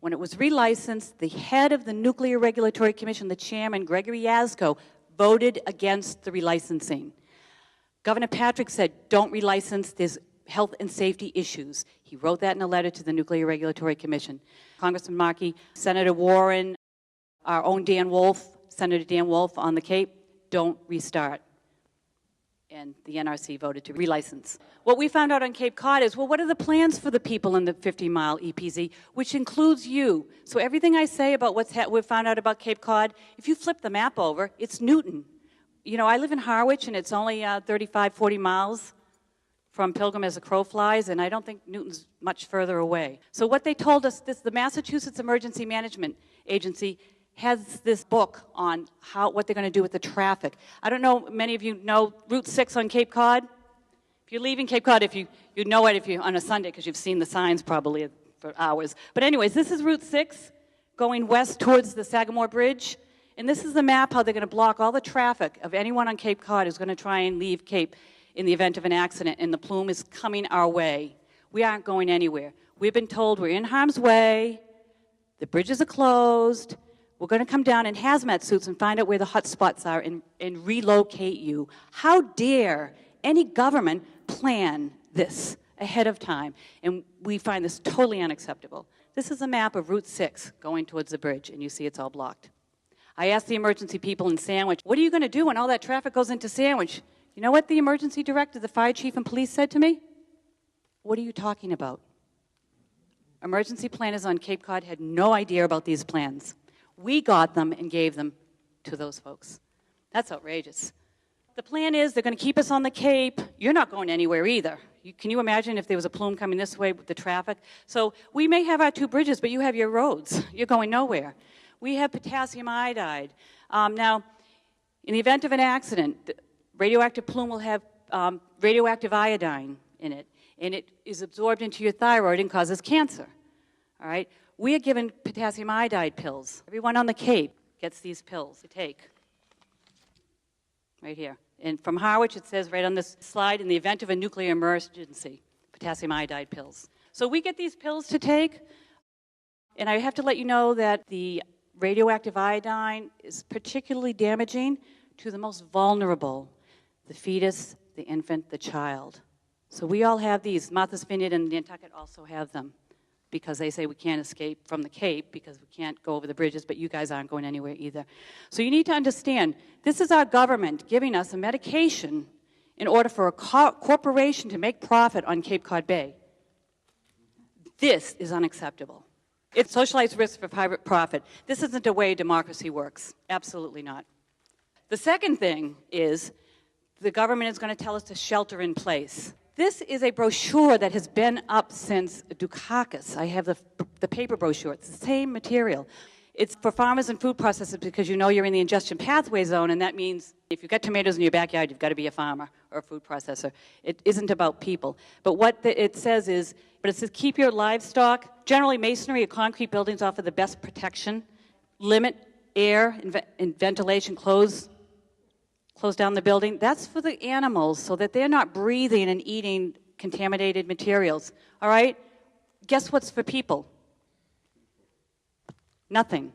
When it was relicensed, the head of the Nuclear Regulatory Commission, the chairman, Gregory Yasko, voted against the relicensing. Governor Patrick said, don't relicense, there's health and safety issues. He wrote that in a letter to the Nuclear Regulatory Commission. Congressman Markey, Senator Warren, our own Dan Wolf, Senator Dan Wolf on the Cape, don't restart. And the NRC voted to relicense. What we found out on Cape Cod is, well, what are the plans for the people in the 50-mile EPZ, which includes you? So everything I say about we've found out about Cape Cod, if you flip the map over, it's Newton. You know, I live in Harwich, and it's only 35, 40 miles from Pilgrim as a crow flies, and I don't think Newton's much further away. So what they told us, the Massachusetts Emergency Management Agency has this book on what they're going to do with the traffic. I don't know, many of you know Route 6 on Cape Cod? If you're leaving Cape Cod, you know it if you're on a Sunday, because you've seen the signs probably for hours. But anyways, this is Route 6 going west towards the Sagamore Bridge. And this is the map how they're going to block all the traffic of anyone on Cape Cod who's going to try and leave Cape in the event of an accident. And the plume is coming our way. We aren't going anywhere. We've been told we're in harm's way. The bridges are closed. We're going to come down in hazmat suits and find out where the hot spots are and relocate you. How dare any government plan this ahead of time? And we find this totally unacceptable. This is a map of Route 6 going towards the bridge, and you see it's all blocked. I asked the emergency people in Sandwich, what are you going to do when all that traffic goes into Sandwich? You know what the emergency director, the fire chief, and police said to me? What are you talking about? Emergency planners on Cape Cod had no idea about these plans. We got them and gave them to those folks. That's outrageous. The plan is they're going to keep us on the Cape. You're not going anywhere either. Can you imagine if there was a plume coming this way with the traffic? So we may have our two bridges, but you have your roads. You're going nowhere. We have potassium iodide. Now, in the event of an accident, the radioactive plume will have radioactive iodine in it, and it is absorbed into your thyroid and causes cancer. All right? We are given potassium iodide pills. Everyone on the Cape gets these pills to take. Right here. And from Harwich, it says right on this slide, in the event of a nuclear emergency, potassium iodide pills. So we get these pills to take, and I have to let you know that the radioactive iodine is particularly damaging to the most vulnerable, the fetus, the infant, the child. So we all have these. Martha's Vineyard and Nantucket also have them, because they say we can't escape from the Cape because we can't go over the bridges, but you guys aren't going anywhere either. So you need to understand, this is our government giving us a medication in order for a corporation to make profit on Cape Cod Bay. This is unacceptable. It's socialized risk for private profit. This isn't the way democracy works. Absolutely not. The second thing is the government is going to tell us to shelter in place. This is a brochure that has been up since Dukakis. I have the paper brochure. It's the same material. It's for farmers and food processors because you know you're in the ingestion pathway zone, and that means if you've got tomatoes in your backyard, you've got to be a farmer or a food processor. It isn't about people. But what it says is, keep your livestock, generally masonry or concrete buildings offer the best protection, limit air and ventilation, close down the building. That's for the animals so that they're not breathing and eating contaminated materials. All right? Guess what's for people? Nothing.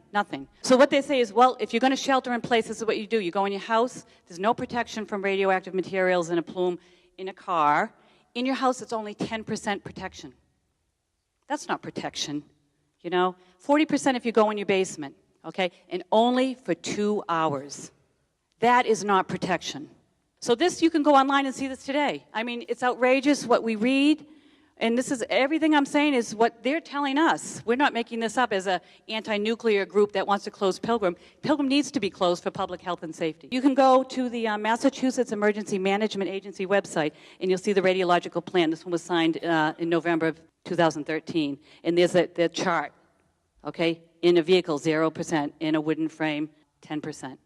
So what they say is, well, if you're going to shelter in place, this is what you do. You go in your house. There's no protection from radioactive materials in a plume in a car. In your house, it's only 10% protection. That's not protection, you know? 40% if you go in your basement, okay? And only for 2 hours. That is not protection. So this, you can go online and see this today. I mean, it's outrageous what we read. And this is, everything I'm saying is what they're telling us. We're not making this up as an anti-nuclear group that wants to close Pilgrim. Pilgrim needs to be closed for public health and safety. You can go to the Massachusetts Emergency Management Agency website, and you'll see the radiological plan. This one was signed in November of 2013. And there's the chart, okay? In a vehicle, 0%. In a wooden frame, 10%.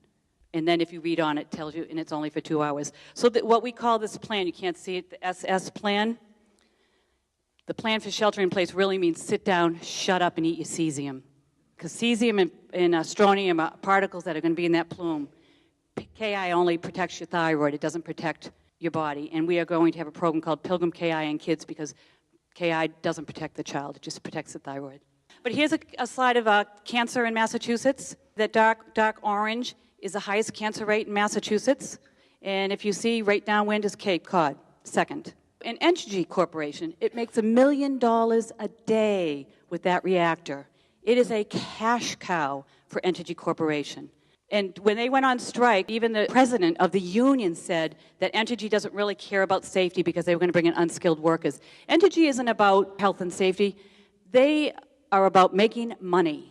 And then if you read on it, it tells you, and it's only for 2 hours. So what we call this plan, you can't see it, the SS plan. The plan for shelter in place really means sit down, shut up, and eat your cesium. Because cesium and strontium are particles that are going to be in that plume. Ki only protects your thyroid. It doesn't protect your body. And we are going to have a program called Pilgrim Ki in kids because Ki doesn't protect the child. It just protects the thyroid. But here's a slide of cancer in Massachusetts. That dark orange is the highest cancer rate in Massachusetts. And if you see, right downwind is Cape Cod, second. An Entergy Corporation, it makes $1 million a day with that reactor. It is a cash cow for Entergy Corporation. And when they went on strike, even the president of the union said that Entergy doesn't really care about safety because they were going to bring in unskilled workers. Entergy isn't about health and safety. They are about making money.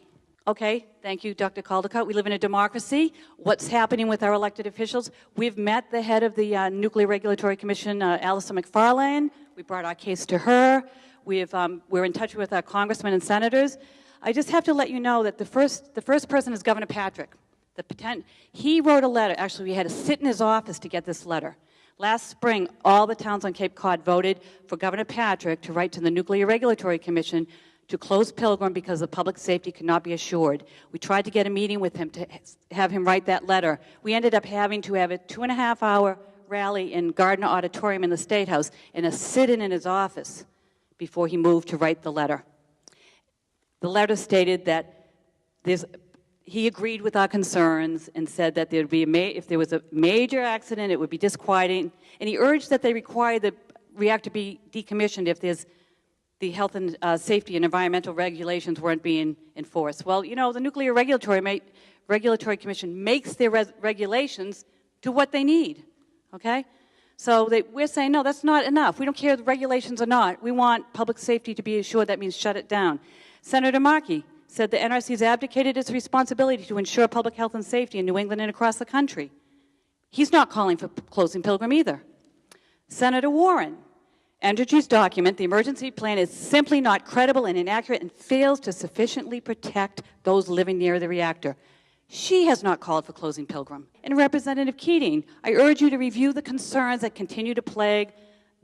Okay, thank you, Dr. Caldicott. We live in a democracy. What's happening with our elected officials? We've met the head of the Nuclear Regulatory Commission, Alison McFarlane. We brought our case to her. We're in touch with our congressmen and senators. I just have to let you know that the first person is Governor Patrick. He wrote a letter. Actually, we had to sit in his office to get this letter. Last spring, all the towns on Cape Cod voted for Governor Patrick to write to the Nuclear Regulatory Commission to close Pilgrim because the public safety could not be assured. We tried to get a meeting with him to have him write that letter. We ended up having to have a 2.5-hour rally in Gardner Auditorium in the State House and a sit-in in his office before he moved to write the letter. The letter stated that he agreed with our concerns and said that there'd be if there was a major accident, it would be disquieting, and he urged that they require the reactor be decommissioned if the health and safety and environmental regulations weren't being enforced. Well, you know, the Nuclear Regulatory Commission makes their regulations to what they need, okay? So we're saying, no, that's not enough. We don't care if the regulations or not. We want public safety to be assured. That means shut it down. Senator Markey said the NRC has abdicated its responsibility to ensure public health and safety in New England and across the country. He's not calling for closing Pilgrim either. Senator Warren, Entergy's document, the emergency plan, is simply not credible and inaccurate and fails to sufficiently protect those living near the reactor. She has not called for closing Pilgrim. And Representative Keating, I urge you to review the concerns that continue to plague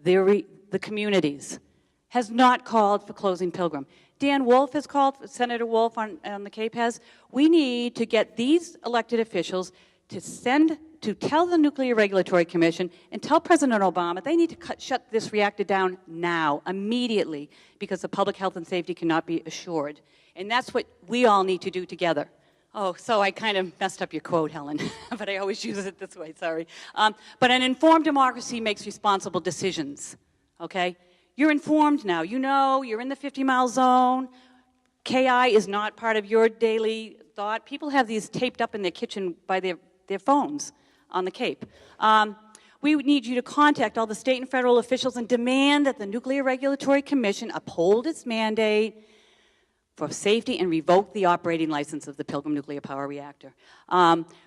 the communities. Has not called for closing Pilgrim. Dan Wolf has called, Senator Wolf on the Cape has. We need to get these elected officials to tell the Nuclear Regulatory Commission and tell President Obama they need to shut this reactor down now, immediately, because the public health and safety cannot be assured. And that's what we all need to do together. Oh, so I kind of messed up your quote, Helen, but I always use it this way, sorry. But an informed democracy makes responsible decisions, okay? You're informed now. You know you're in the 50-mile zone. KI is not part of your daily thought. People have these taped up in their kitchen by their phones on the Cape. We need you to contact all the state and federal officials and demand that the Nuclear Regulatory Commission uphold its mandate for safety and revoke the operating license of the Pilgrim Nuclear Power Reactor.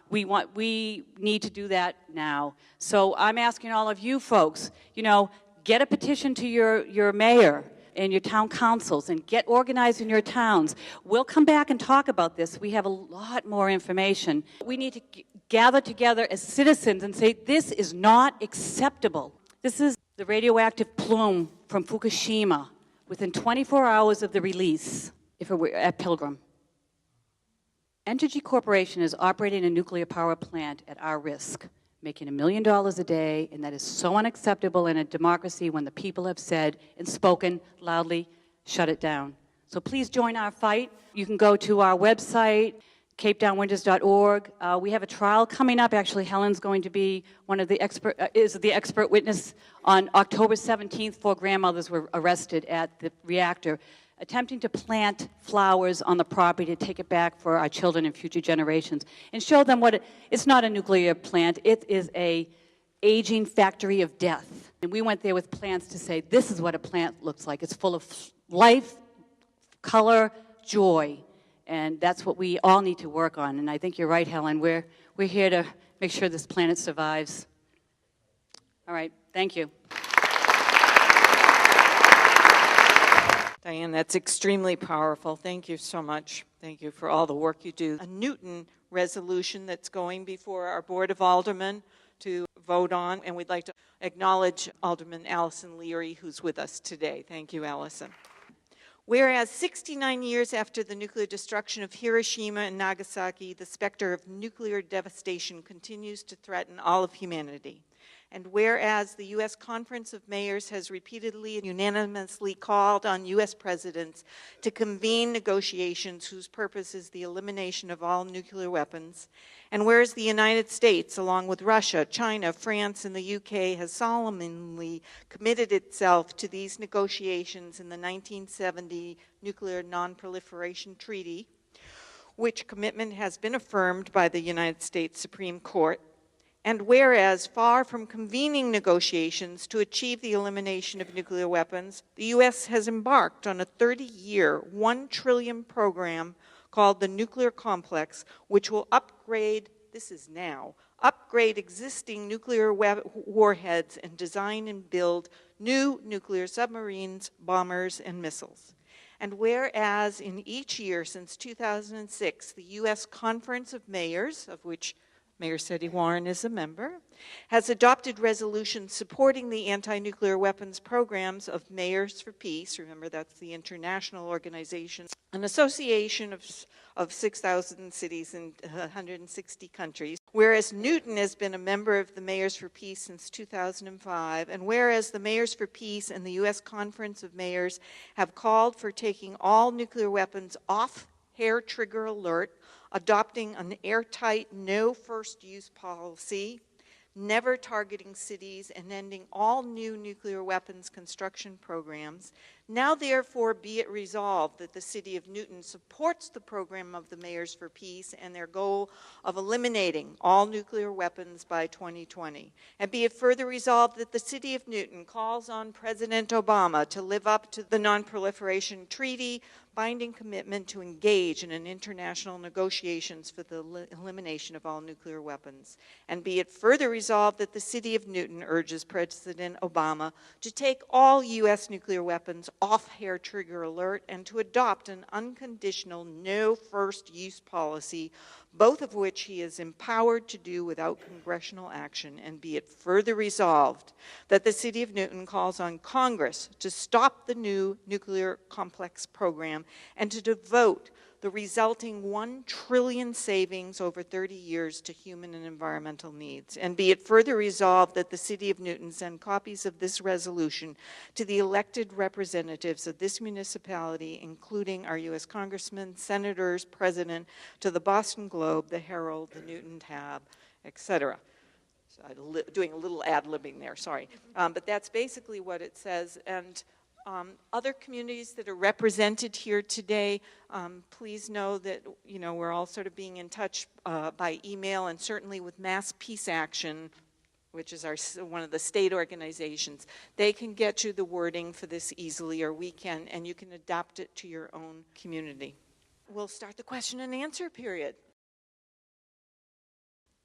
We need to do that now. So I'm asking all of you folks, you know, get a petition to your mayor and your town councils and get organized in your towns. We'll come back and talk about this. We have a lot more information. We need to gather together as citizens and say, this is not acceptable. This is the radioactive plume from Fukushima within 24 hours of the release, if it were at Pilgrim. Entergy Corporation is operating a nuclear power plant at our risk, making $1 million a day, and that is so unacceptable in a democracy when the people have said and spoken loudly, shut it down. So please join our fight. You can go to our website, capedownwinders.org. We have a trial coming up. Actually, Helen's going to be one of the expert witness on October 17th. 4 grandmothers were arrested at the reactor, attempting to plant flowers on the property to take it back for our children and future generations and show them it's not a nuclear plant. It is a aging factory of death. And we went there with plants to say, this is what a plant looks like. It's full of life, color, joy. And that's what we all need to work on. And I think you're right, Helen. We're here to make sure this planet survives. All right, thank you. Diane, that's extremely powerful. Thank you so much. Thank you for all the work you do. A Newton resolution that's going before our Board of Aldermen to vote on, and we'd like to acknowledge Alderman Allison Leary, who's with us today. Thank you, Allison. Whereas 69 years after the nuclear destruction of Hiroshima and Nagasaki, the specter of nuclear devastation continues to threaten all of humanity. And whereas the U.S. Conference of Mayors has repeatedly and unanimously called on U.S. presidents to convene negotiations whose purpose is the elimination of all nuclear weapons, and whereas the United States, along with Russia, China, France, and the U.K., has solemnly committed itself to these negotiations in the 1970 Nuclear Non-Proliferation Treaty, which commitment has been affirmed by the United States Supreme Court, and whereas, far from convening negotiations to achieve the elimination of nuclear weapons, the U.S. has embarked on a 30-year, $1 trillion program called the Nuclear Complex, which will upgrade, this is now, upgrade existing nuclear warheads and design and build new nuclear submarines, bombers, and missiles. And whereas in each year since 2006, the U.S. Conference of Mayors, of which Mayor Seti Warren is a member, has adopted resolutions supporting the anti-nuclear weapons programs of Mayors for Peace. Remember, that's the international organization, an association of 6,000 cities in 160 countries. Whereas Newton has been a member of the Mayors for Peace since 2005, and whereas the Mayors for Peace and the U.S. Conference of Mayors have called for taking all nuclear weapons off hair trigger alert, adopting an airtight, no first-use policy, never targeting cities, and ending all new nuclear weapons construction programs. Now, therefore, be it resolved that the City of Newton supports the program of the Mayors for Peace and their goal of eliminating all nuclear weapons by 2020. And be it further resolved that the City of Newton calls on President Obama to live up to the Non-Proliferation Treaty, binding commitment to engage in an international negotiations for the elimination of all nuclear weapons. And be it further resolved that the City of Newton urges President Obama to take all U.S. nuclear weapons off hair trigger alert and to adopt an unconditional no first use policy, both of which he is empowered to do without congressional action. And be it further resolved that the City of Newton calls on Congress to stop the new nuclear complex program and to devote the resulting $1 trillion savings over 30 years to human and environmental needs. And be it further resolved that the City of Newton send copies of this resolution to the elected representatives of this municipality, including our U.S. congressmen, senators, president, to the Boston Globe, the Herald, the Newton Tab, etc. So I'm doing a little ad-libbing there, sorry. But that's basically what it says. And other communities that are represented here today, please know that we're all sort of being in touch by email, and certainly with Mass Peace Action, which is one of the state organizations. They can get you the wording for this easily, or we can, and you can adapt it to your own community. We'll start the question and answer period.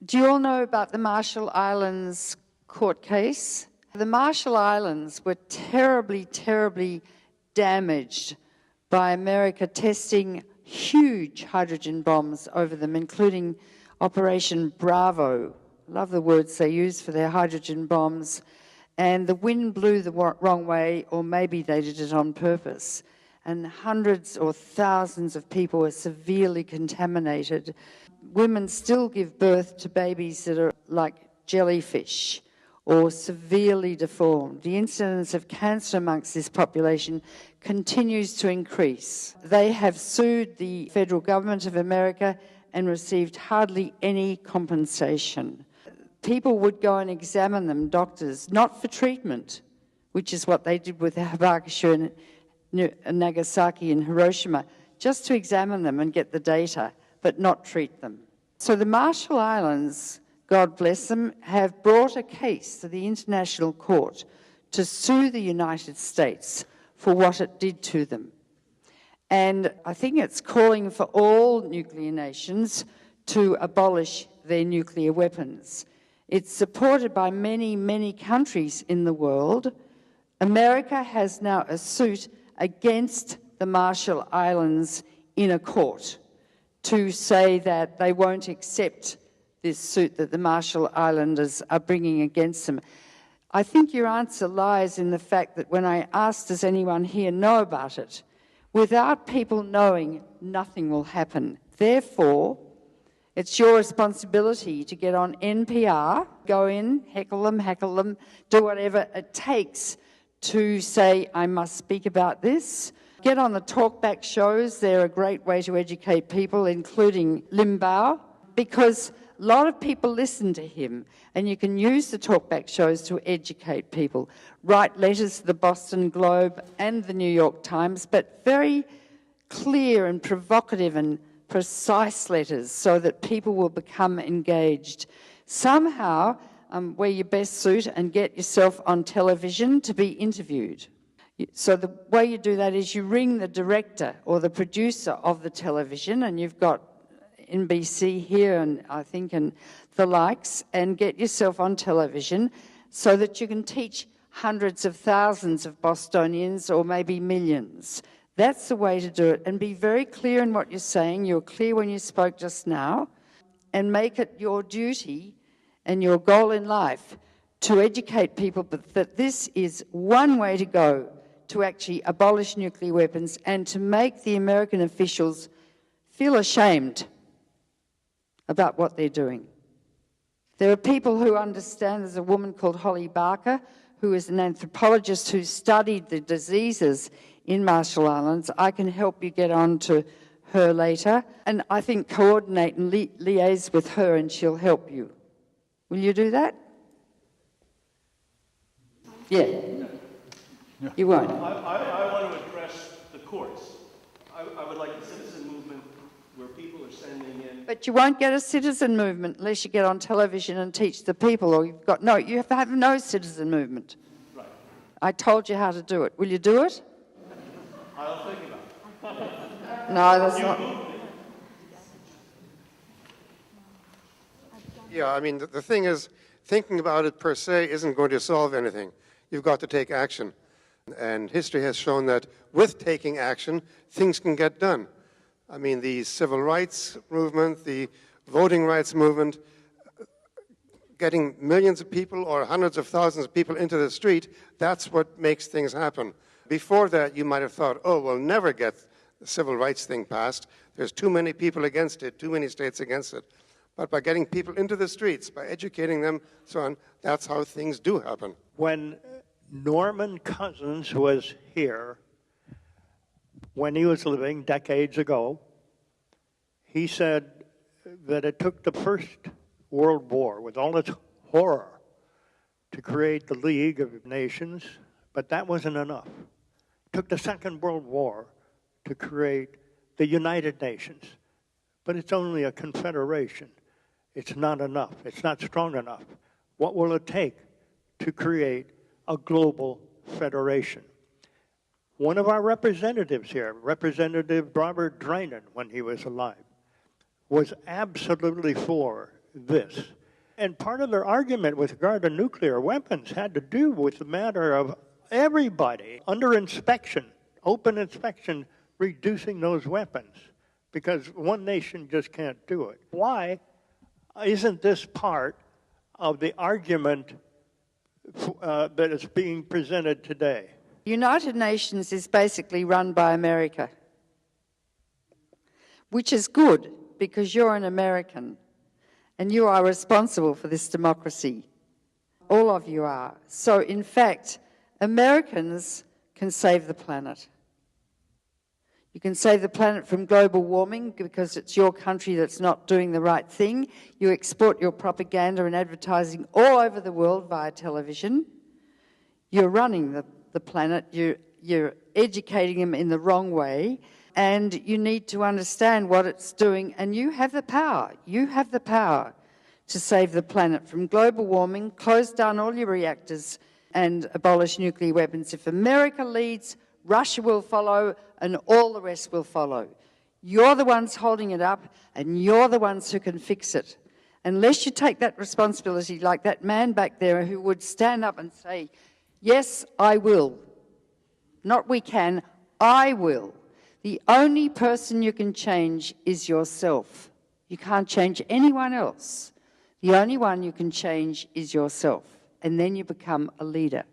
Do you all know about the Marshall Islands court case? The Marshall Islands were terribly, terribly damaged by America testing huge hydrogen bombs over them, including Operation Bravo. Love the words they use for their hydrogen bombs. And the wind blew the wrong way, or maybe they did it on purpose. And hundreds or thousands of people were severely contaminated. Women still give birth to babies that are like jellyfish or severely deformed. The incidence of cancer amongst this population continues to increase. They have sued the federal government of America and received hardly any compensation. People would go and examine them, doctors, not for treatment, which is what they did with Hibakusha and Nagasaki and Hiroshima, just to examine them and get the data, but not treat them. So the Marshall Islands God bless them, have brought a case to the International Court to sue the United States for what it did to them. And I think it's calling for all nuclear nations to abolish their nuclear weapons. It's supported by many, many countries in the world. America has now a suit against the Marshall Islands in a court to say that they won't accept this suit that the Marshall Islanders are bringing against them. I think your answer lies in the fact that when I asked, does anyone here know about it, without people knowing, nothing will happen. Therefore, it's your responsibility to get on NPR, go in, heckle them, do whatever it takes to say, I must speak about this. Get on the talkback shows. They're a great way to educate people, including Limbaugh, because a lot of people listen to him, and you can use the talkback shows to educate people. Write letters to the Boston Globe and the New York Times, but very clear and provocative and precise letters so that people will become engaged. Somehow, wear your best suit and get yourself on television to be interviewed. So the way you do that is you ring the director or the producer of the television, and you've got NBC here and I think and the likes, and get yourself on television so that you can teach hundreds of thousands of Bostonians or maybe millions. That's the way to do it, and be very clear in what you're saying. You were clear when you spoke just now, and make it your duty and your goal in life to educate people that this is one way to go to actually abolish nuclear weapons and to make the American officials feel ashamed about what they're doing. There are people who understand. There's a woman called Holly Barker, who is an anthropologist who studied the diseases in Marshall Islands. I can help you get on to her later, and I think coordinate and liaise with her, and she'll help you. Will you do that? Yeah. You won't? I want to address the courts. I would like a citizen movement where people are sending in... But you won't get a citizen movement unless you get on television and teach the people, or you've got... No, you have to have no citizen movement. Right. I told you how to do it. Will you do it? I'll think about it. No, that's not... Yeah, I mean, the thing is, thinking about it per se isn't going to solve anything. You've got to take action. And history has shown that with taking action, things can get done. I mean, the civil rights movement, the voting rights movement, getting millions of people or hundreds of thousands of people into the street, that's what makes things happen. Before that, you might have thought, oh, we'll never get the civil rights thing passed. There's too many people against it, too many states against it. But by getting people into the streets, by educating them, so on, that's how things do happen. When Norman Cousins was here, when he was living decades ago, he said that it took the First World War, with all its horror, to create the League of Nations, but that wasn't enough. It took the Second World War to create the United Nations, but it's only a confederation. It's not enough. It's not strong enough. What will it take to create a global federation? One of our representatives here, Representative Robert Drainen, when he was alive, was absolutely for this. And part of their argument with regard to nuclear weapons had to do with the matter of everybody under inspection, open inspection, reducing those weapons, because one nation just can't do it. Why isn't this part of the argument that is being presented today? United Nations is basically run by America, which is good because you're an American and you are responsible for this democracy. All of you are. So, in fact, Americans can save the planet. You can save the planet from global warming because it's your country that's not doing the right thing. You export your propaganda and advertising all over the world via television. You're running the planet. You're educating them in the wrong way. And you need to understand what it's doing. And you have the power. You have the power to save the planet from global warming, close down all your reactors, and abolish nuclear weapons. If America leads, Russia will follow, and all the rest will follow. You're the ones holding it up, and you're the ones who can fix it. Unless you take that responsibility, like that man back there who would stand up and say, yes, I will. Not we can, I will. The only person you can change is yourself. You can't change anyone else. The only one you can change is yourself. And then you become a leader.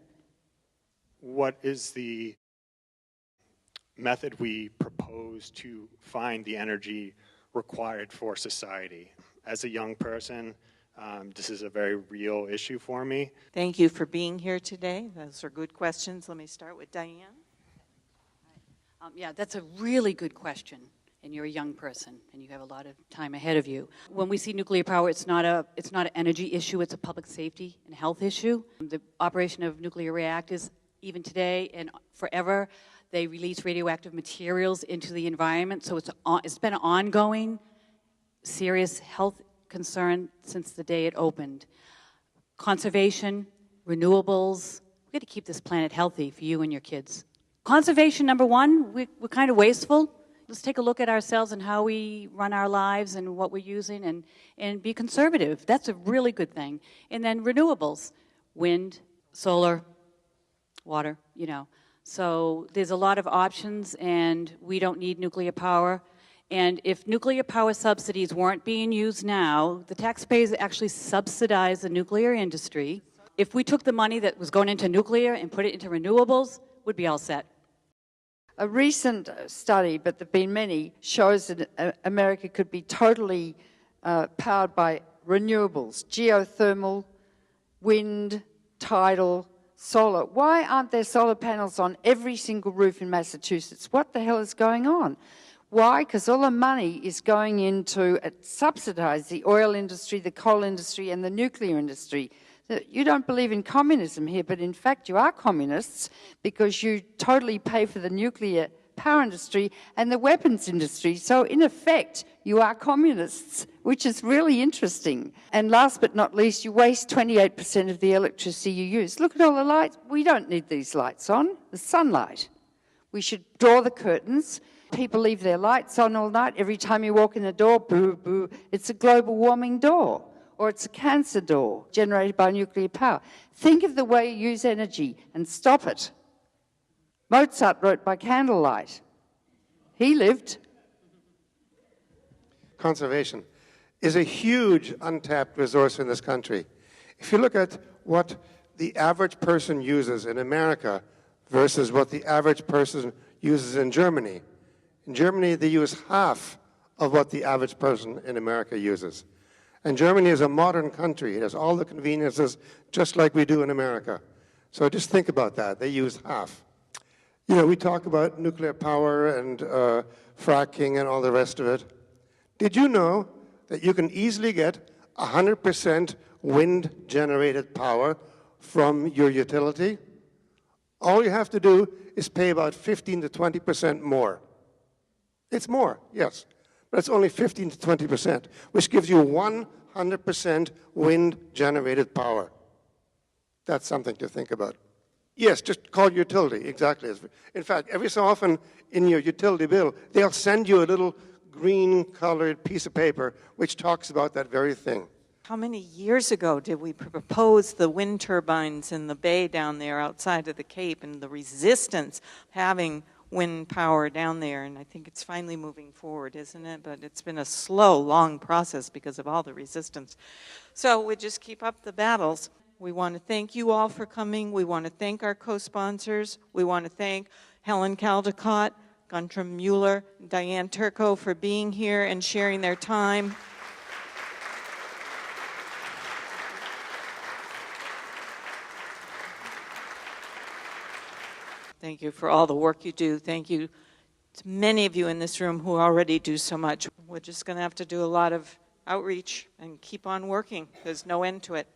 What is the method we propose to find the energy required for society? As a young person, this is a very real issue for me. Thank you for being here today. Those are good questions. Let me start with Diane. Yeah, that's a really good question. And you're a young person, and you have a lot of time ahead of you. When we see nuclear power, it's not an energy issue, it's a public safety and health issue. The operation of nuclear reactors, even today and forever, they release radioactive materials into the environment, so it's been an ongoing, serious health concern since the day it opened. Conservation, renewables, we've got to keep this planet healthy for you and your kids. Conservation, number one, we're kind of wasteful. Let's take a look at ourselves and how we run our lives and what we're using and be conservative. That's a really good thing. And then renewables, wind, solar, water, you know. So there's a lot of options, and we don't need nuclear power. And if nuclear power subsidies weren't being used now, the taxpayers actually subsidize the nuclear industry. If we took the money that was going into nuclear and put it into renewables, we'd be all set. A recent study, but there have been many, shows that America could be totally powered by renewables, geothermal, wind, tidal, solar. Why aren't there solar panels on every single roof in Massachusetts? What the hell is going on? Why? Because all the money is going into subsidize the oil industry, the coal industry, and the nuclear industry. You don't believe in communism here, but in fact you are communists because you totally pay for the nuclear power industry and the weapons industry. So in effect, you are communists, which is really interesting. And last but not least, you waste 28% of the electricity you use. Look at all the lights. We don't need these lights on, the sunlight. We should draw the curtains. People leave their lights on all night. Every time you walk in the door, boo, boo, it's a global warming door. Or it's a cancer door generated by nuclear power. Think of the way you use energy and stop it. Mozart wrote by candlelight. He lived. Conservation is a huge untapped resource in this country. If you look at what the average person uses in America versus what the average person uses in Germany they use half of what the average person in America uses. And Germany is a modern country. It has all the conveniences just like we do in America. So just think about that. They use half. You know, we talk about nuclear power and fracking and all the rest of it. Did you know that you can easily get 100% wind-generated power from your utility? All you have to do is pay about 15 to 20% more. It's more, yes. But it's only 15 to 20%, which gives you 100% wind-generated power. That's something to think about. Yes, just call utility, exactly. In fact, every so often in your utility bill, they'll send you a little green-colored piece of paper which talks about that very thing. How many years ago did we propose the wind turbines in the bay down there outside of the Cape and the resistance having wind power down there? And I think it's finally moving forward, isn't it? But it's been a slow, long process because of all the resistance. So we just keep up the battles. We want to thank you all for coming. We want to thank our co-sponsors. We want to thank Helen Caldicott, Gunther Mueller, Diane Turco for being here and sharing their time. Thank you for all the work you do. Thank you to many of you in this room who already do so much. We're just going to have to do a lot of outreach and keep on working. There's no end to it.